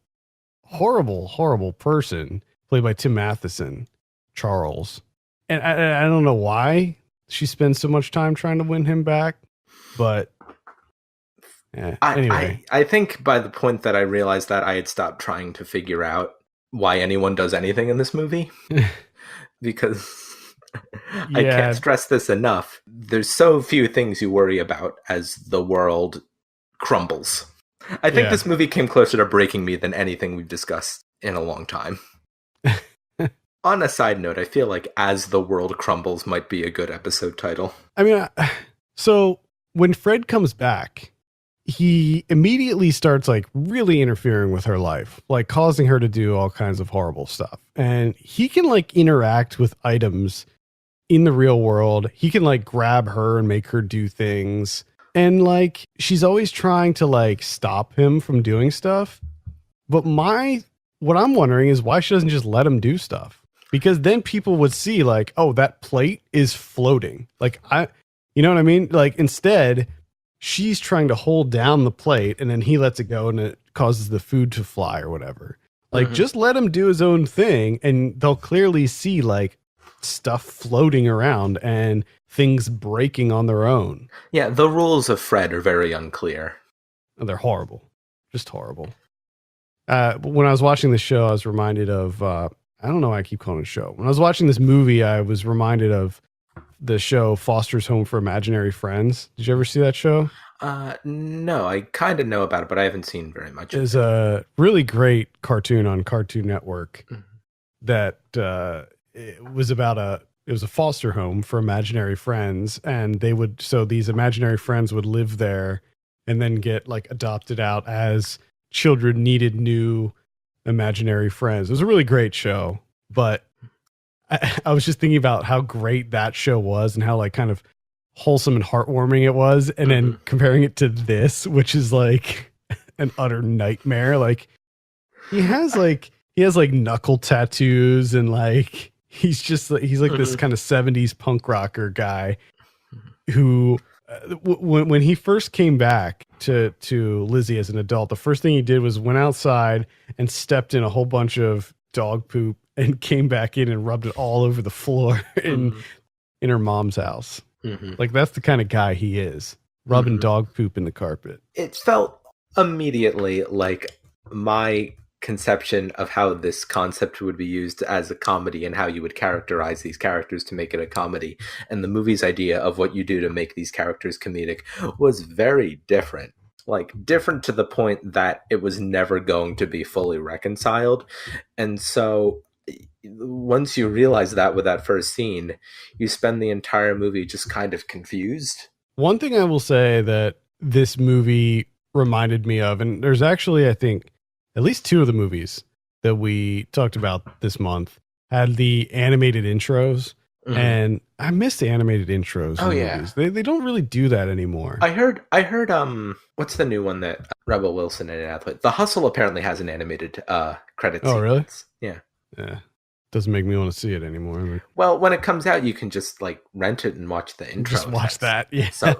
A: person played by Tim Matheson, Charles, and I don't know why she spends so much time trying to win him back, but anyway.
B: I think by the point that I realized that, I had stopped trying to figure out why anyone does anything in this movie. Because I can't stress this enough. There's so few things you worry about as the world crumbles. I think this movie came closer to breaking me than anything we've discussed in a long time. On a side note, I feel like As the World Crumbles might be a good episode title.
A: I mean, so when Fred comes back, he immediately starts like really interfering with her life, like causing her to do all kinds of horrible stuff. And he can like interact with items in the real world. He can like grab her and make her do things. And like, she's always trying to like stop him from doing stuff. But what I'm wondering is why she doesn't just let him do stuff, because then people would see like, oh, that plate is floating. Like you know what I mean? Like instead, she's trying to hold down the plate and then he lets it go and it causes the food to fly or whatever. Like, just let him do his own thing and they'll clearly see like stuff floating around and things breaking on their own.
B: Yeah, the rules of Fred are very unclear.
A: They're horrible. Just horrible. When I was watching the show, I was reminded of, I don't know why I keep calling it a show. When I was watching this movie, I was reminded of the show Foster's Home for Imaginary Friends. Did you ever see that show?
B: No, I kind of know about it, but I haven't seen very much.
A: It's a really great cartoon on Cartoon Network that it was a foster home for imaginary friends, and these imaginary friends would live there and then get like adopted out as children needed new imaginary friends. It was a really great show, but I was just thinking about how great that show was and how like kind of wholesome and heartwarming it was, and then comparing it to this, which is like an utter nightmare. Like he has like knuckle tattoos, and like he's like this kind of 70s punk rocker guy who when he first came back to Lizzie as an adult, the first thing he did was went outside and stepped in a whole bunch of dog poop and came back in and rubbed it all over the floor in her mom's house. Like that's the kind of guy he is, rubbing dog poop in the carpet.
B: It felt immediately like my conception of how this concept would be used as a comedy and how you would characterize these characters to make it a comedy, and the movie's idea of what you do to make these characters comedic was very different. Like different to the point that it was never going to be fully reconciled. And so once you realize that with that first scene, you spend the entire movie just kind of confused.
A: One thing I will say that this movie reminded me of, and there's actually, I think, at least two of the movies that we talked about this month had the animated intros, and I miss the animated intros.
B: Oh,
A: in
B: yeah.
A: movies. They don't really do that anymore.
B: I heard what's the new one that Rebel Wilson and Athlete? The Hustle apparently has an animated credit sequence.
A: Oh, really?
B: Yeah.
A: Yeah. Doesn't make me want to see it anymore.
B: Well, when it comes out, you can just like rent it and watch the intro.
A: Just watch that. Yeah.
B: So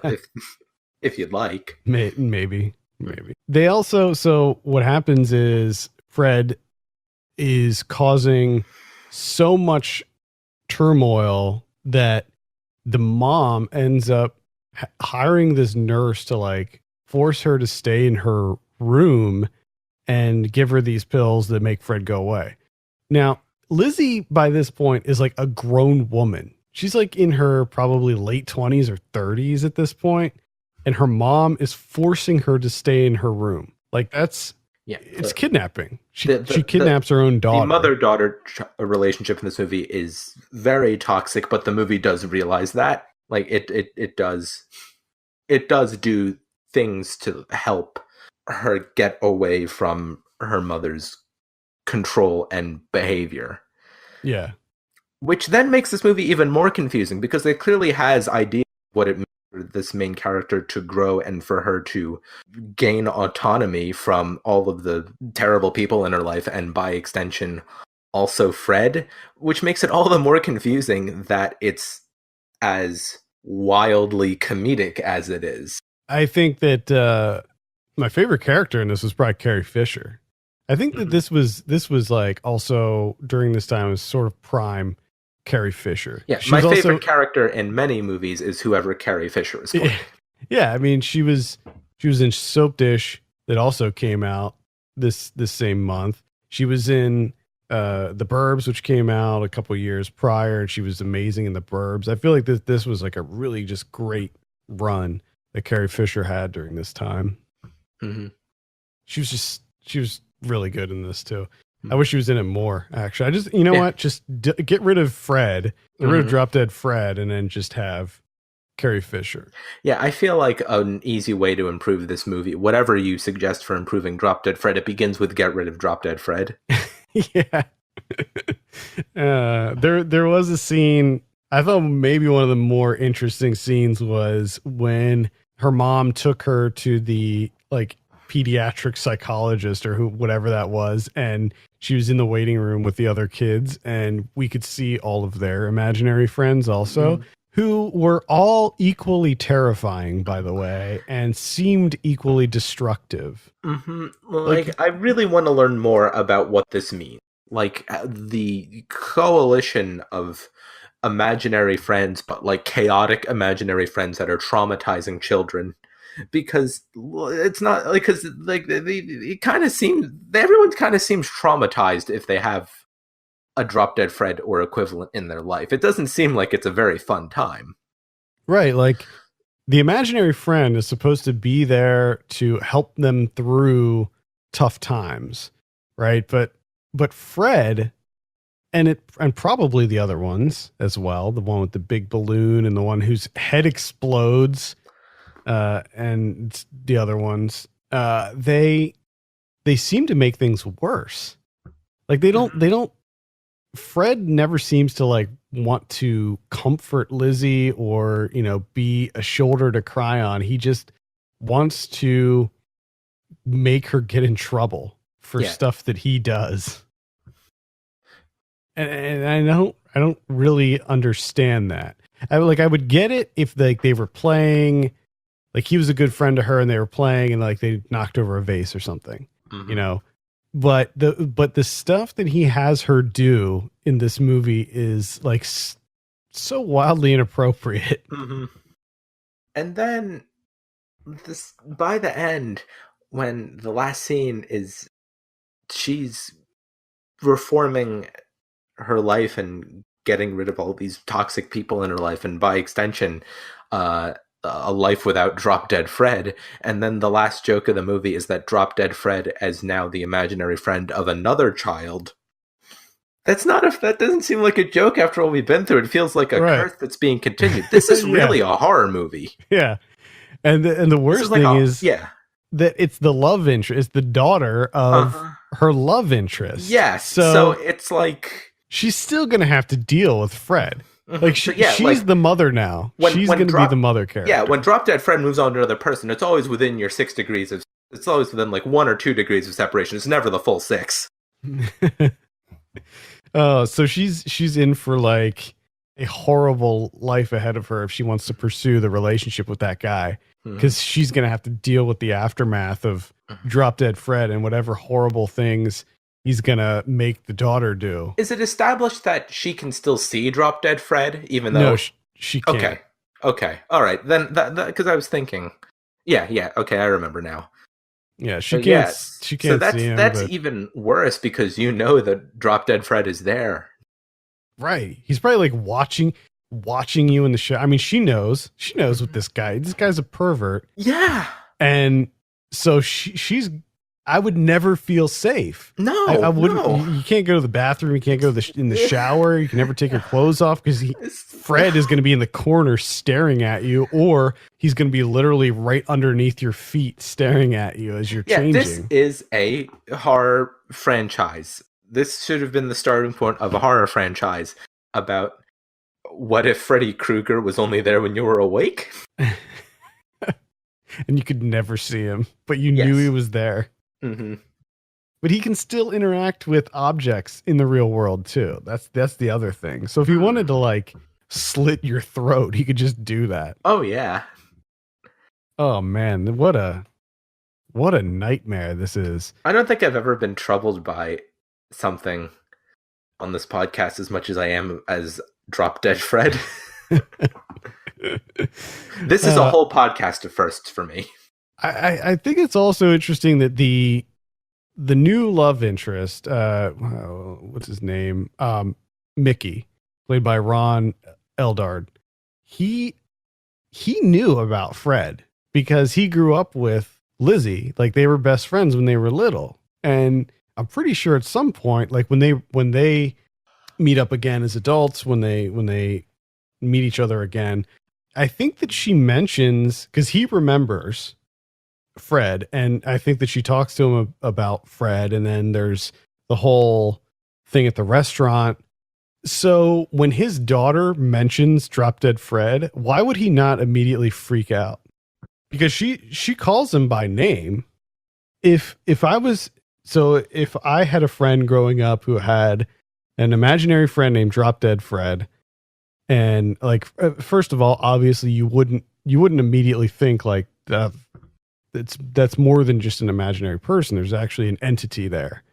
B: if you'd like.
A: Maybe. They also, so what happens is Fred is causing so much turmoil that the mom ends up hiring this nurse to like force her to stay in her room and give her these pills that make Fred go away. Now, Lizzie by this point is like a grown woman. She's like in her probably late 20s or 30s at this point, and her mom is forcing her to stay in her room. Like it's kidnapping. She kidnaps her own daughter.
B: The mother-daughter relationship in this movie is very toxic, but the movie does realize that. Like it does do things to help her get away from her mother's control and behavior.
A: Yeah.
B: Which then makes this movie even more confusing because it clearly has ideas of what it means for this main character to grow and for her to gain autonomy from all of the terrible people in her life, and by extension also Fred, which makes it all the more confusing that it's as wildly comedic as it is.
A: I think that my favorite character in this was probably Carrie Fisher. I think that this was like also during this time was sort of prime Carrie Fisher.
B: Yeah, my favorite character in many movies is whoever Carrie Fisher is playing.
A: Yeah, I mean she was in Soapdish that also came out this same month. She was in The Burbs, which came out a couple years prior, and she was amazing in The Burbs. I feel like this was like a really just great run that Carrie Fisher had during this time.
B: Mm-hmm.
A: She was really good in this too. I wish she was in it more, actually. I just, what? Just get rid of Fred, get rid of Drop Dead Fred, and then just have Carrie Fisher.
B: Yeah, I feel like an easy way to improve this movie, whatever you suggest for improving Drop Dead Fred, it begins with get rid of Drop Dead Fred.
A: Yeah. There was a scene, I thought maybe one of the more interesting scenes was when her mom took her to the like pediatric psychologist or whatever that was, and she was in the waiting room with the other kids, and we could see all of their imaginary friends also, who were all equally terrifying, by the way, and seemed equally destructive.
B: Like I really want to learn more about what this means. Like the coalition of imaginary friends, but like chaotic imaginary friends that are traumatizing children. Because it's not like, because like it kind of seems everyone kind of seems traumatized if they have a Drop Dead Fred or equivalent in their life. It doesn't seem like it's a very fun time.
A: Right, like the imaginary friend is supposed to be there to help them through tough times, right? But Fred and probably the other ones as well, the one with the big balloon and the one whose head explodes, and the other ones, they seem to make things worse. Like they don't Fred never seems to like want to comfort Lizzie or, be a shoulder to cry on. He just wants to make her get in trouble for stuff that he does. And I don't really understand that. I would get it if they were playing, like he was a good friend to her and they were playing and like they knocked over a vase or something, But the stuff that he has her do in this movie is like so wildly inappropriate.
B: Mm-hmm. And then by the end, when the last scene is she's reforming her life and getting rid of all these toxic people in her life, and by extension, a life without Drop Dead Fred. And then the last joke of the movie is that Drop Dead Fred is now the imaginary friend of another child. That doesn't seem like a joke after all we've been through. It feels like a curse that's being continued. This is really a horror movie.
A: Yeah. And the worst thing is that it's the love interest, it's the daughter of her love interest.
B: Yes. So it's like
A: she's still going to have to deal with Fred. Like she's the mother now. She's going to be the mother character.
B: Yeah, when Drop Dead Fred moves on to another person, it's always within your 6 degrees of. It's always within like 1 or 2 degrees of separation. It's never the full 6.
A: Oh, so she's in for like a horrible life ahead of her if she wants to pursue the relationship with that guy, because she's going to have to deal with the aftermath of Drop Dead Fred and whatever horrible things he's going to make the daughter do.
B: Is it established that she can still see Drop Dead Fred, even though...
A: No, she can't.
B: Okay. All right. Then, because I was thinking... Yeah. Okay, I remember now.
A: Yeah, she can't see him.
B: That's even worse, because that Drop Dead Fred is there.
A: Right. He's probably like watching you in the show. I mean, she knows what this guy's a pervert.
B: Yeah.
A: And so she's... I would never feel safe.
B: No,
A: I wouldn't.
B: No.
A: You can't go to the bathroom. You can't go in the shower. You can never take your clothes off because Fred is going to be in the corner staring at you, or he's going to be literally right underneath your feet staring at you as you're changing.
B: This is a horror franchise. This should have been the starting point of a horror franchise about what if Freddy Krueger was only there when you were awake?
A: And you could never see him, but you knew he was there.
B: Mm-hmm.
A: But he can still interact with objects in the real world too. That's the other thing. So if he wanted to like slit your throat, he could just do that.
B: Oh yeah.
A: Oh man, what a nightmare this is.
B: I don't think I've ever been troubled by something on this podcast as much as I am as Drop Dead Fred. This is a whole podcast of firsts for me.
A: I think it's also interesting that the new love interest, what's his name? Mickey, played by Ron Eldard. He knew about Fred because he grew up with Lizzie. Like they were best friends when they were little. And I'm pretty sure at some point, like when they meet up again as adults, when they meet each other again, I think that she mentions, because he remembers Fred, and I think that she talks to him about Fred, and then there's the whole thing at the restaurant. So when his daughter mentions Drop Dead Fred, why would he not immediately freak out? Because she calls him by name. If I had a friend growing up who had an imaginary friend named Drop Dead Fred, and like first of all, obviously you wouldn't immediately think like that. That's more than just an imaginary person. There's actually an entity there.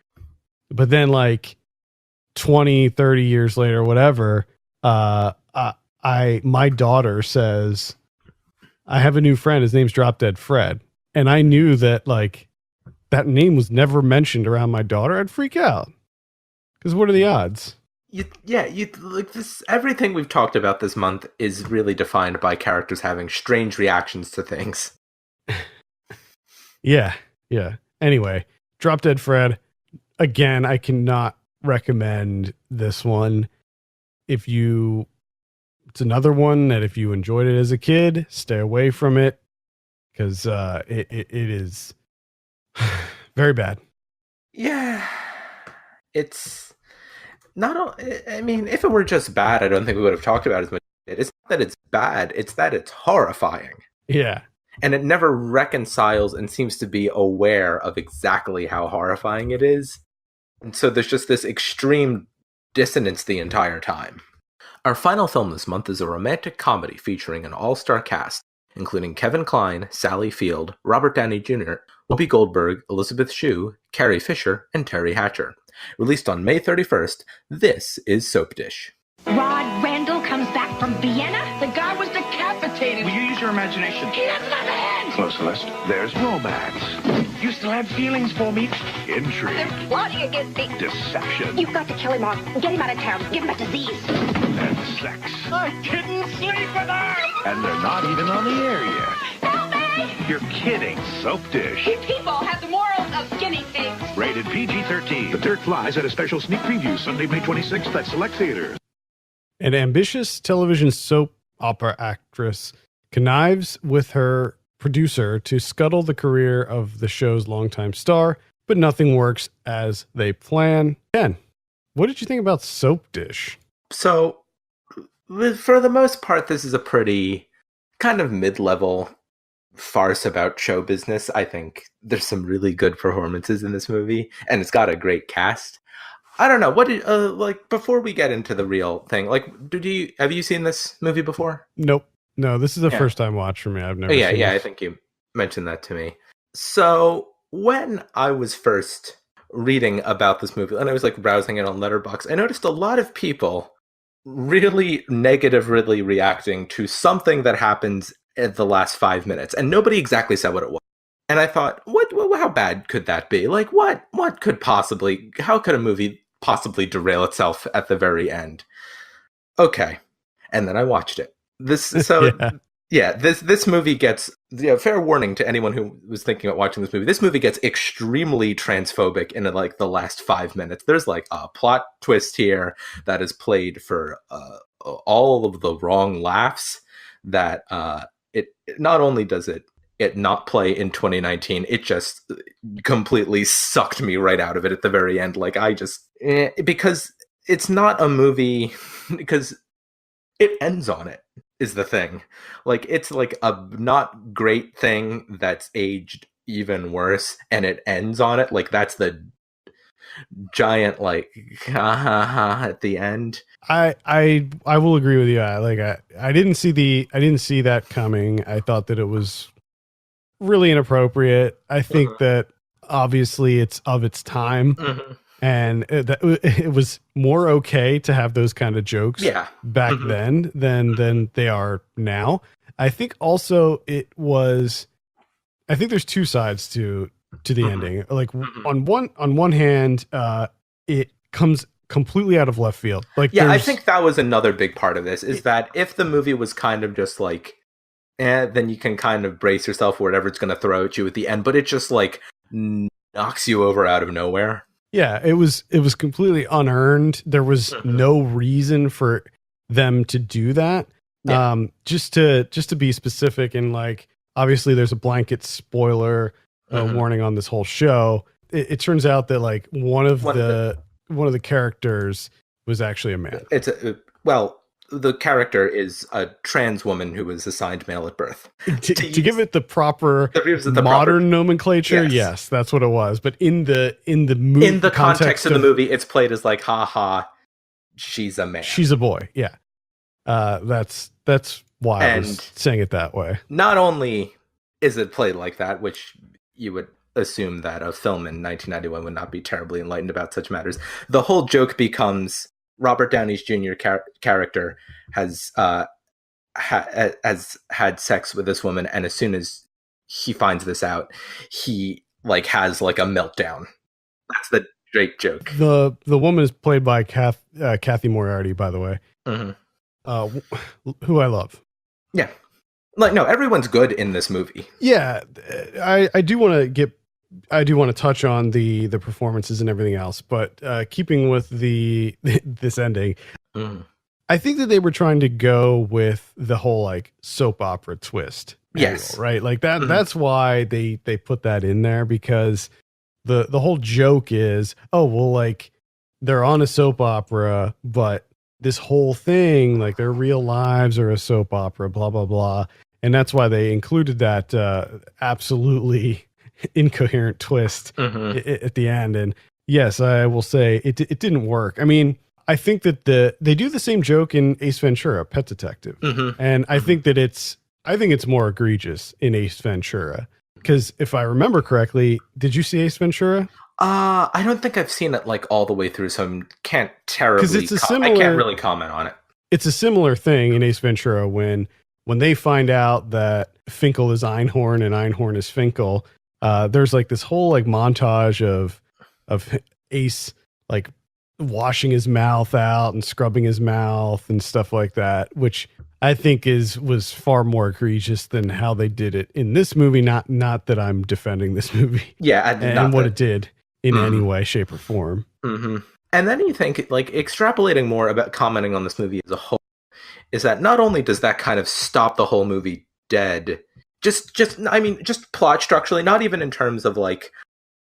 A: But then like 20, 30 years later, whatever, my daughter says, I have a new friend. His name's Drop Dead Fred. And I knew that like that name was never mentioned around my daughter. I'd freak out. Because what are the odds?
B: you like this. Everything we've talked about this month is really defined by characters having strange reactions to things.
A: Yeah. Anyway, Drop Dead Fred. Again, I cannot recommend this one. It's another one that if you enjoyed it as a kid, stay away from it because it is very bad.
B: Yeah, it's not. I mean, if it were just bad, I don't think we would have talked about it as much. It's not that it's bad; it's that it's horrifying.
A: Yeah,
B: and it never reconciles and seems to be aware of exactly how horrifying it is. And so there's just this extreme dissonance the entire time. Our final film this month is a romantic comedy featuring an all-star cast, including Kevin Kline, Sally Field, Robert Downey Jr., Whoopi Goldberg, Elizabeth Shue, Carrie Fisher, and Terry Hatcher. Released on May 31st, this is Soapdish.
K: Rod Randall comes back from Vienna? The guy was decapitated.
N: Will you use your imagination?
K: He doesn't have a head.
N: Close list. There's romance. You still have feelings for me? Intrigue.
K: They're plotting against me.
N: Deception.
K: You've got to kill him off and get him out of town. Give him a disease.
N: And sex.
K: I couldn't sleep with her.
N: And they're not even on the air yet.
K: Help me!
N: You're kidding. Soapdish.
K: You people have the morals of guinea pigs.
N: Rated PG-13. The Dirt flies at a special sneak preview Sunday, May 26th at select theaters.
A: An ambitious television soap opera actress connives with her producer to scuttle the career of the show's longtime star, but nothing works as they plan. Ken, what did you think about Soapdish?
B: So, for the most part, this is a pretty kind of mid-level farce about show business. I think there's some really good performances in this movie, and it's got a great cast. I don't know. What did like before we get into the real thing? Like, have you seen this movie before?
A: Nope. No, this is the first time watch for me. I've never.
B: Yeah,
A: seen
B: yeah.
A: it.
B: I think you mentioned that to me. So when I was first reading about this movie, and I was like browsing it on Letterboxd, I noticed a lot of people really negatively reacting to something that happens in the last 5 minutes, and nobody exactly said what it was. And I thought, how bad could that be? Like, what could possibly? How could a movie possibly derail itself at the very end? Okay, and then I watched it. This movie gets fair warning to anyone who was thinking about watching this movie. This movie gets extremely transphobic in like the last 5 minutes. There's like a plot twist here that is played for all of the wrong laughs. That it not only does it not play in 2019, it just completely sucked me right out of it at the very end. Like I just because it's not a movie because it ends on it is the thing. Like it's like a not great thing that's aged even worse, and it ends on it. Like that's the giant like ha ha ha at the end.
A: I will agree with you. I didn't see that coming. I thought that it was really inappropriate. I think that obviously it's of its time, and it was more okay to have those kind of jokes back then than they are now. I think also I think there's two sides to the ending. Like on one hand, it comes completely out of left field. Like
B: I think that was another big part of this is that if the movie was kind of just like then you can kind of brace yourself for whatever it's going to throw at you at the end, but it just like knocks you over out of nowhere.
A: Yeah, it was completely unearned. There was no reason for them to do that. Yeah. Just to be specific, and like obviously there's a blanket spoiler warning on this whole show. It turns out that like one of the characters was actually a man.
B: The character is a trans woman who was assigned male at birth.
A: To give it the proper modern nomenclature, yes, that's what it was. But in the movie,
B: in the context of the movie, it's played as like, ha ha, she's a man.
A: She's a boy. Yeah, that's why I was saying it that way.
B: Not only is it played like that, which you would assume that a film in 1991 would not be terribly enlightened about such matters. The whole joke becomes Robert Downey's Jr. character has had sex with this woman, and as soon as he finds this out, he like has like a meltdown. That's the Drake joke.
A: The woman is played by Kathy Moriarty, by the way, who I love.
B: Yeah. Like, no, everyone's good in this movie.
A: Yeah, I do want to touch on the performances and everything else, but keeping with this ending, I think that they were trying to go with the whole like soap opera twist.
B: Yes.
A: Angle, right? Like that. That's why they put that in there, because the whole joke is, oh well, like they're on a soap opera, but this whole thing, like their real lives are a soap opera, blah blah blah. And that's why they included that absolutely incoherent twist at the end. And yes, I will say it didn't work. I mean, I think that they do the same joke in Ace Ventura, Pet Detective, and I think that it's more egregious in Ace Ventura, because if I remember correctly, did you see Ace Ventura?
B: I don't think I've seen it like all the way through, so I can't terribly. I can't really comment on it.
A: It's a similar thing in Ace Ventura when they find out that Finkel is Einhorn and Einhorn is Finkel. There's like this whole like montage of Ace like washing his mouth out and scrubbing his mouth and stuff like that, which I think was far more egregious than how they did it in this movie. Not that I'm defending this movie, and what it did in any way, shape, or form.
B: And then you think, like, extrapolating more about commenting on this movie as a whole, is that not only does that kind of stop the whole movie dead, just plot structurally, not even in terms of like,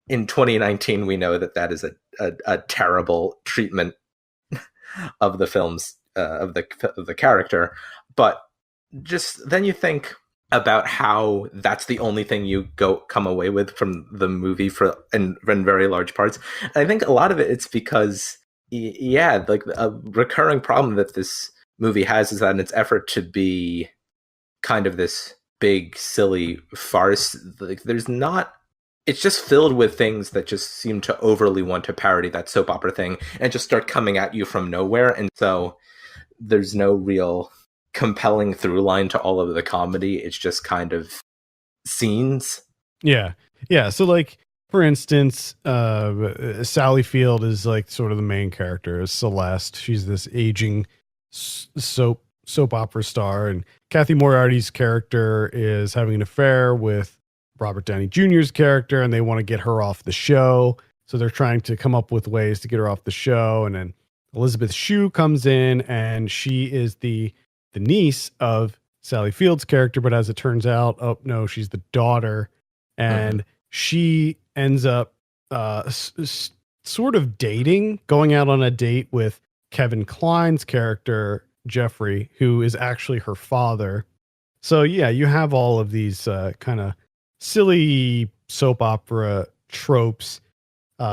B: in 2019 we know that is a terrible treatment of the film's of the character, but just then you think about how that's the only thing you come away with from the movie in very large parts. And I think a lot of it's because like a recurring problem that this movie has is that in its effort to be kind of this big silly farce, like it's just filled with things that just seem to overly want to parody that soap opera thing and just start coming at you from nowhere. And so there's no real compelling through line to all of the comedy. It's just kind of scenes.
A: Yeah. So like, for instance, Sally Field is like sort of the main character, is Celeste. She's this aging soap opera star, and Kathy Moriarty's character is having an affair with Robert Downey Jr.'s character, and they want to get her off the show. So they're trying to come up with ways to get her off the show. And then Elizabeth Shue comes in, and she is the niece of Sally Field's character. But as it turns out, oh no, she's the daughter. And she ends up sort of going out on a date with Kevin Kline's character, Jeffrey, who is actually her father. So yeah, you have all of these kind of silly soap opera tropes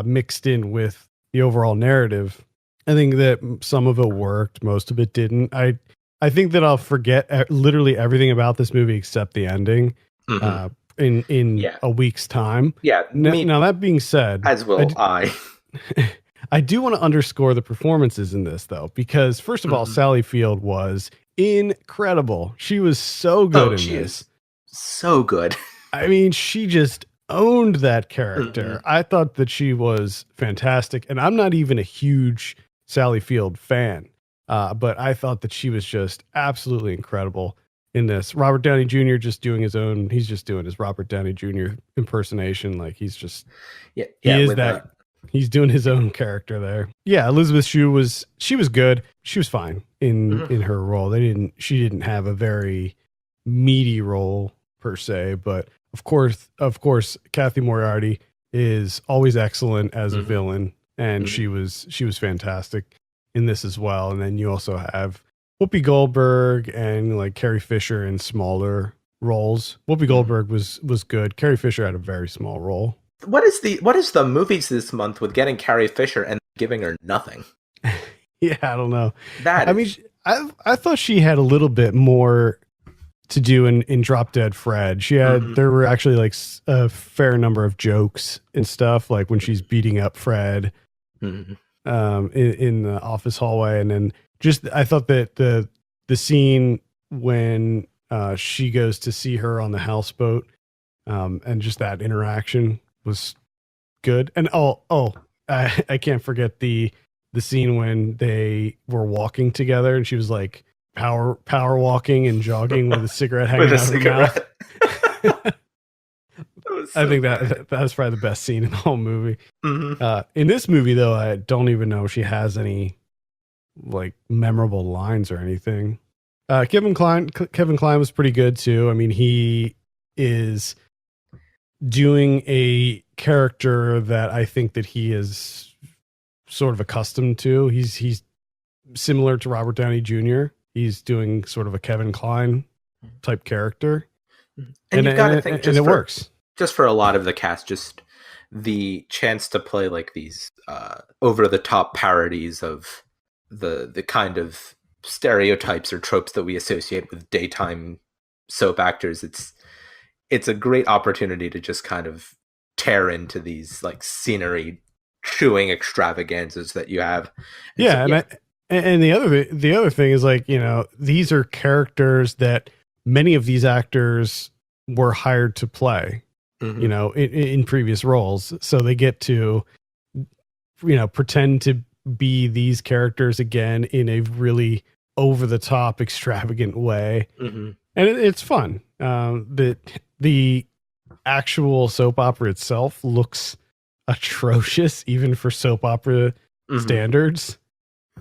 A: mixed in with the overall narrative. I think that some of it worked, most of it didn't. I think that I'll forget literally everything about this movie except the ending in a week's time.
B: Yeah.
A: Now that being said,
B: as will I.
A: I do want to underscore the performances in this, though, because first of all, Sally Field was incredible. She was so good in this.
B: Is so good.
A: I mean, she just owned that character. I thought that she was fantastic, and I'm not even a huge Sally Field fan, but I thought that she was just absolutely incredible in this. Robert Downey Jr. he's just doing his Robert Downey Jr. impersonation. Like he's doing his own character there. Yeah, Elizabeth Shue was good. She was fine in her role. She didn't have a very meaty role per se, but of course, Kathy Moriarty is always excellent as a villain, and she was fantastic in this as well. And then you also have Whoopi Goldberg and like Carrie Fisher in smaller roles. Whoopi Goldberg was good. Carrie Fisher had a very small role.
B: What is the movies this month with getting Carrie Fisher and giving her nothing?
A: Yeah, I don't know. I thought she had a little bit more to do in Drop Dead Fred. There were actually like a fair number of jokes and stuff, like when she's beating up Fred in the office hallway. And then I thought that the scene when she goes to see her on the houseboat and just that interaction was good. And I can't forget the scene when they were walking together and she was like power walking and jogging with a cigarette hanging out of her mouth. I think that was probably the best scene in the whole movie.
B: Mm-hmm.
A: In this movie, though, I don't even know if she has any like memorable lines or anything. Kevin Kline was pretty good too. I mean, he is doing a character that I think that he is sort of accustomed to. He's similar to Robert Downey Jr. He's doing sort of a Kevin Kline type character,
B: and you've got to think,
A: it works.
B: Just for a lot of the cast, just the chance to play like these over the top parodies of the kind of stereotypes or tropes that we associate with daytime soap actors. It's a great opportunity to just kind of tear into these like scenery chewing extravaganzas that you have.
A: And the other thing is, like, you know, these are characters that many of these actors were hired to play, you know, in previous roles. So they get to, you know, pretend to be these characters again in a really over the top, extravagant way. And it's fun. The actual soap opera itself looks atrocious, even for soap opera standards.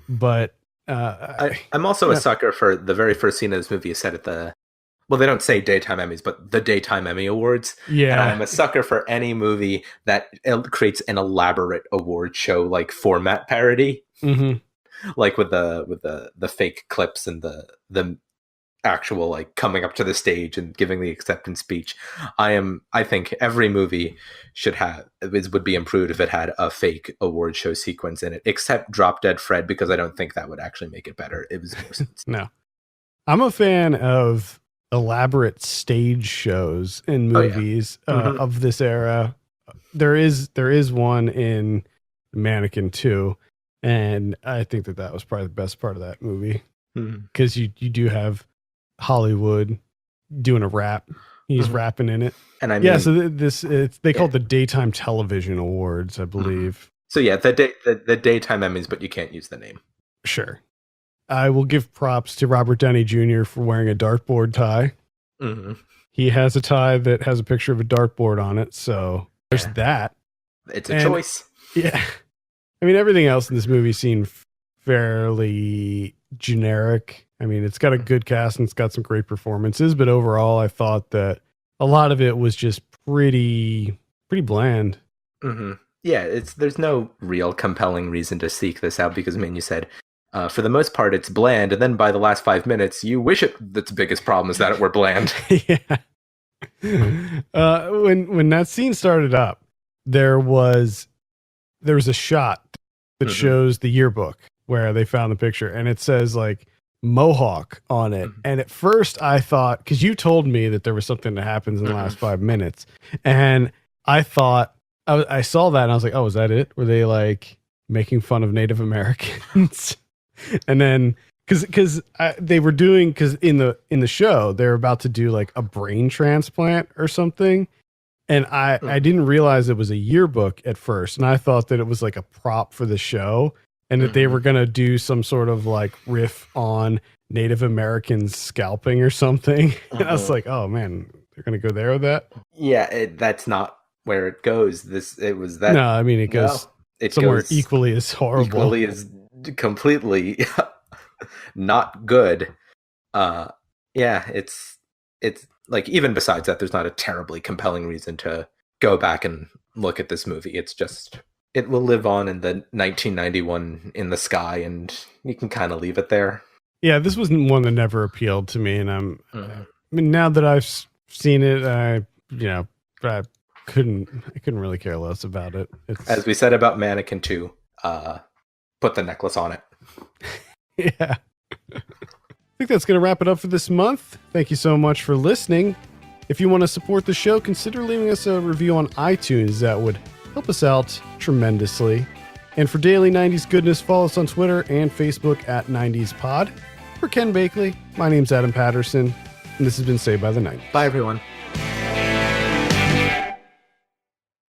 A: But
B: I'm also a sucker for the very first scene of this movie is set at they don't say daytime Emmys, but the Daytime Emmy Awards. Yeah. And I'm a sucker for any movie that creates an elaborate award show like format parody. Like with the fake clips and the actual like coming up to the stage and giving the acceptance speech. I think every movie would be improved if it had a fake award show sequence in it, except Drop Dead Fred, because I don't think that would actually make it better. It was
A: no. I'm a fan of elaborate stage shows in movies of this era. There is one in Mannequin 2, and I think that was probably the best part of that movie, because you do have Hollywood doing a rap. He's rapping in it. And I mean, so they call it the Daytime Television Awards, I believe.
B: So yeah, the Daytime Emmys, but you can't use the name.
A: Sure. I will give props to Robert Downey Jr. for wearing a dartboard tie. He has a tie that has a picture of a dartboard on it, so there's that.
B: It's a choice.
A: Yeah. I mean, everything else in this movie seemed fairly generic. I mean, it's got a good cast and it's got some great performances, but overall, I thought that a lot of it was just pretty bland.
B: Yeah, there's no real compelling reason to seek this out because, I mean, you said for the most part it's bland, and then by the last 5 minutes, you wish its biggest problem is that it were bland.
A: Yeah. When that scene started up, there was a shot that shows the yearbook where they found the picture, and it says like Mohawk on it. And at first I thought, because you told me that there was something that happens in the last 5 minutes, and I thought I saw that and I was like, oh, is that it? Were they like making fun of Native Americans? And then because they were doing, because in the show they're about to do like a brain transplant or something, and I didn't realize it was a yearbook at first, and I thought that it was like a prop for the show, and that they were gonna do some sort of like riff on Native Americans scalping or something. And I was like, oh man, they're gonna go there with that.
B: Yeah, that's not where it goes. It was that.
A: No, I mean it goes somewhere equally as horrible,
B: equally as completely not good. Yeah, it's like, even besides that, there's not a terribly compelling reason to go back and look at this movie. It's just, it will live on in the 1991 in the sky, and you can kind of leave it there.
A: Yeah, this was one that never appealed to me, and I mean, now that I've seen it, I couldn't really care less about it.
B: As we said about Mannequin 2, put the necklace on it.
A: Yeah. I think that's going to wrap it up for this month. Thank you so much for listening. If you want to support the show, consider leaving us a review on iTunes. That would help us out tremendously. And for daily 90s goodness, follow us on Twitter and Facebook at 90s Pod. For Ken Bakley, my name's Adam Patterson, and this has been Saved by the 90s.
B: Bye, everyone.